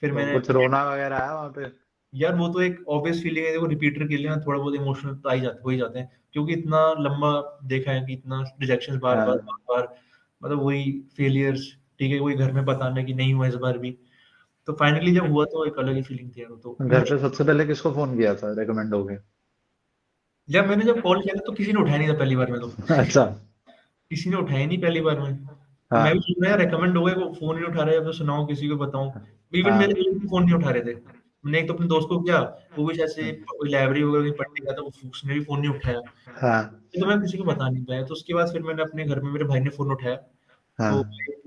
[SPEAKER 2] फिर
[SPEAKER 1] तो
[SPEAKER 2] मैंने,
[SPEAKER 1] कुछ रोना वगैरह आया वहां पे?
[SPEAKER 2] यार वो तो एक ऑब्वियस फीलिंग है, देखो रिपीटर के लिए ना थोड़ा बहुत इमोशनल तो आ ही जाते, हो ही जाते हैं, क्योंकि इतना लंबा देखा है कि इतना रिजेक्शंस बार बार
[SPEAKER 1] हाँ।
[SPEAKER 2] बार बार, मतलब वही फेलियर्स, ठीक है, वही घर में बताना कि नहीं हुआ इस बार भी। तो फाइनली जब हुआ तो एक अलग ही फीलिंग थी यार वो तो।
[SPEAKER 1] घर पे सबसे पहले किसको फोन किया था रेकमेंड हो गए?
[SPEAKER 2] जब मैंने जब कॉल किया था तो किसी ने उठाया नहीं था पहली बार में, तो
[SPEAKER 1] अच्छा।
[SPEAKER 2] किसी ने उठाया नहीं पहली बार में। तो मैं भी
[SPEAKER 1] हाँ।
[SPEAKER 2] सुन रहा यार रिकमेंड हो गए, वो फोन नहीं उठा रहे, अब तो सुनाऊं किसी को बताऊं, इवन मेरे
[SPEAKER 1] हाँ।
[SPEAKER 2] रिलेटिव फोन नहीं उठा रहे थे। मैंने एक तो अपने दोस्त को किया, वो भी ऐसे कोई लाइब्रेरी वगैरह कहीं पढ़ने गया था, उसने भी फ़ोन नहीं उठाया।
[SPEAKER 1] हाँ
[SPEAKER 2] तो मैं किसी को बता नहीं पाया। तो उसके बाद फिर मैंने अपने घर में मेरे भाई ने फ़ोन उठाया, तो
[SPEAKER 1] हाँ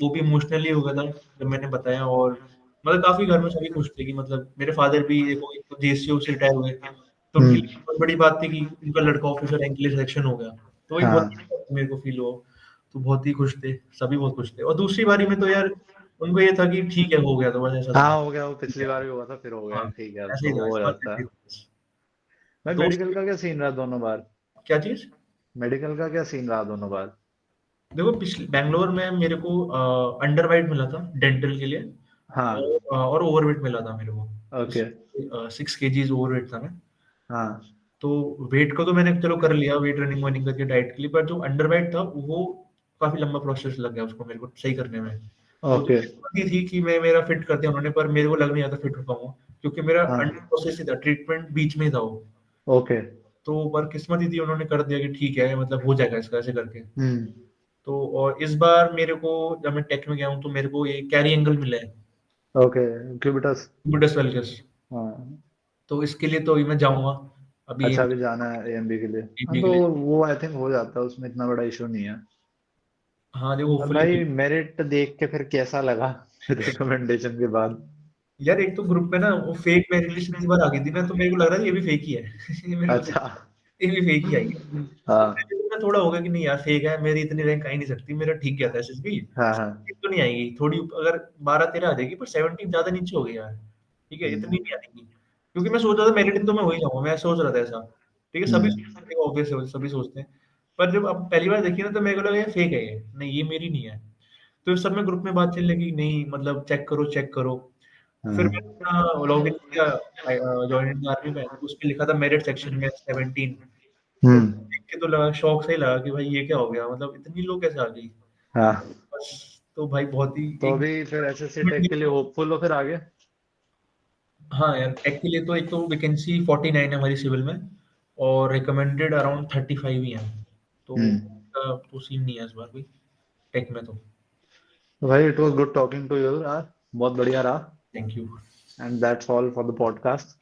[SPEAKER 2] वो भी इमोशनली हो गया था जब मैंने बताया। और मतलब काफ़ी घर में सभी खुश थे कि मतलब मेरे फादर भी देखो एक तो जेएसयू से रिटायर हुए, तो उनके लिए बहुत बड़ी बात थी कि उनका लड़का ऑफिसर रैंक के लिए सिलेक्शन हो गया। तो एक बहुत
[SPEAKER 1] हाँ
[SPEAKER 2] बड़ी बात थी, मेरे को फ़ील हुआ। तो बहुत ही खुश थे, सभी बहुत खुश थे। और दूसरी बारी में तो यार उनको ये था कि ठीक है, हो गया, तो बस ऐसा था।
[SPEAKER 1] हाँ, हो गया वो,
[SPEAKER 2] ठीक
[SPEAKER 1] पिछली
[SPEAKER 2] है।
[SPEAKER 1] बार भी हुआ था, फिर हो गया,
[SPEAKER 2] हाँ,
[SPEAKER 1] ठीक है, अब
[SPEAKER 2] ऐसे
[SPEAKER 1] तो
[SPEAKER 2] ही था,
[SPEAKER 1] वो
[SPEAKER 2] इस
[SPEAKER 1] हो
[SPEAKER 2] बार
[SPEAKER 1] जाता
[SPEAKER 2] ऐसे
[SPEAKER 1] है।
[SPEAKER 2] ही था बस।
[SPEAKER 1] भाई
[SPEAKER 2] दोस्त
[SPEAKER 1] मेडिकल का क्या सीन रहा दोनों बार?
[SPEAKER 2] क्या चीज़?
[SPEAKER 1] मेडिकल का क्या सीन रहा दोनों बार?
[SPEAKER 2] देखो पिछले बैंगलोर में मेरे को अंडरवाइट मिला था डेंटल के लिए,
[SPEAKER 1] हाँ।
[SPEAKER 2] और ओवरवेट मिला था मेरे
[SPEAKER 1] ओके।
[SPEAKER 2] को। 6 केजीज़ ओवरवेट था मैं।
[SPEAKER 1] हाँ।
[SPEAKER 2] तो वेट को तो मैंने चलो कर लिया, वेट रनिंग वनिंग करके डाइट के लिए, पर जो अंडरवेट था वो काफ़ी लंबा प्रोसेस लग गया उसको मेरे को सही करने में। तो
[SPEAKER 1] ओके।
[SPEAKER 2] किस्मत ही थी कि मैं मेरा फिट कर दिया उन्होंने, पर मेरे को लग नहीं रहा था फिट हो पाऊँगा, क्योंकि मेरा अंडर
[SPEAKER 1] हाँ।
[SPEAKER 2] प्रोसेस ही था, ट्रीटमेंट बीच में ही था वो।
[SPEAKER 1] ओके।
[SPEAKER 2] तो पर किस्मत ही थी, उन्होंने कर दिया कि ठीक है, मतलब हो जाएगा इसका ऐसे करके।
[SPEAKER 1] हम्म।
[SPEAKER 2] तो और इस बार मेरे को जब मैं टेक में गया हूँ तो मेरे को ये कैरी एंगल मिला है,
[SPEAKER 1] ओके। क्यूबिटस।
[SPEAKER 2] ग्लूटस वेल्गस।
[SPEAKER 1] हाँ।
[SPEAKER 2] तो इसके लिए तो अभी मैं जाऊँगा, अभी
[SPEAKER 1] अच्छा, अभी जाना है एएमबी के लिए? हाँ,
[SPEAKER 2] एमबी के
[SPEAKER 1] तो
[SPEAKER 2] लिए।
[SPEAKER 1] वो आई थिंक हो जाता है, उसमें इतना बड़ा इश्यू नहीं है।
[SPEAKER 2] हाँ, देखो
[SPEAKER 1] और
[SPEAKER 2] होपफुली
[SPEAKER 1] भाई मेरिट देख के फिर कैसा लगा रिकमेंडेशन के बाद?
[SPEAKER 2] यार एक तो ग्रुप में ना वो फेक मेरिट लिस्ट इतनी बार आ गई थी ना, तो मेरे को लग रहा था ये भी फेक ही है। ये मेरे को
[SPEAKER 1] अच्छा।
[SPEAKER 2] ये भी फेक ही आई है। तो
[SPEAKER 1] हाँ
[SPEAKER 2] मेरे को ना थोड़ा होगा कि नहीं यार फेक है, मेरी इतनी रैंक आ ही नहीं सकती, मेरा ठीक गया था एसएसबी।
[SPEAKER 1] हाँ हाँ।
[SPEAKER 2] तो नहीं आएगी, थोड़ी अगर 12-13 आ जाएगी, पर 17 ज़्यादा नीचे हो गई यार। ठीक है, इतनी
[SPEAKER 1] हम्म।
[SPEAKER 2] नहीं आएगी। क्योंकि मैं सोच रहा था मेरिट तो मैं हो ही जाऊँगा, मैं सोच रहा था ऐसा। ठीक है, सभी
[SPEAKER 1] हम्म।
[SPEAKER 2] सोचते हैं, ऑब्वियस है, सभी सोचते हैं। पर जब अब पहली बार देखी ना तो मेरे को लगा ये फेक है ये, नहीं ये मेरी नहीं है। तो इस सब में ग्रुप में बात चलने लगी, नहीं मतलब चेक करो, चेक करो। फिर
[SPEAKER 1] हाँ।
[SPEAKER 2] मैंने अपना लॉगिन किया जॉइन इन द आर्मी में, तो उसपे लिखा था मेरिट सेक्शन में 17। तो
[SPEAKER 1] हम्म।
[SPEAKER 2] देख के तो लगा, शौक से ही लगा कि भाई ये क्या हो गया, मतलब इतनी लो कैसे आ गई?
[SPEAKER 1] हाँ,
[SPEAKER 2] बस, तो भाई बहुत ही
[SPEAKER 1] तो
[SPEAKER 2] एक
[SPEAKER 1] अभी फिर एसएससी टेक के लिए होपफुल हो फिर आगे?
[SPEAKER 2] हाँ यार, टेक के लिए तो एक तो वैकेंसी 49 है हमारी सिविल में, और रिकमेंडेड अराउंड 35 ही हैं। तो
[SPEAKER 1] हम्म।
[SPEAKER 2] तो सीन नहीं है इस बार कोई टेक में तो।
[SPEAKER 1] तो भाई it was good talking to you यार, बहुत बढ़िया रहा।
[SPEAKER 2] Thank you.
[SPEAKER 1] And that's all for the podcast.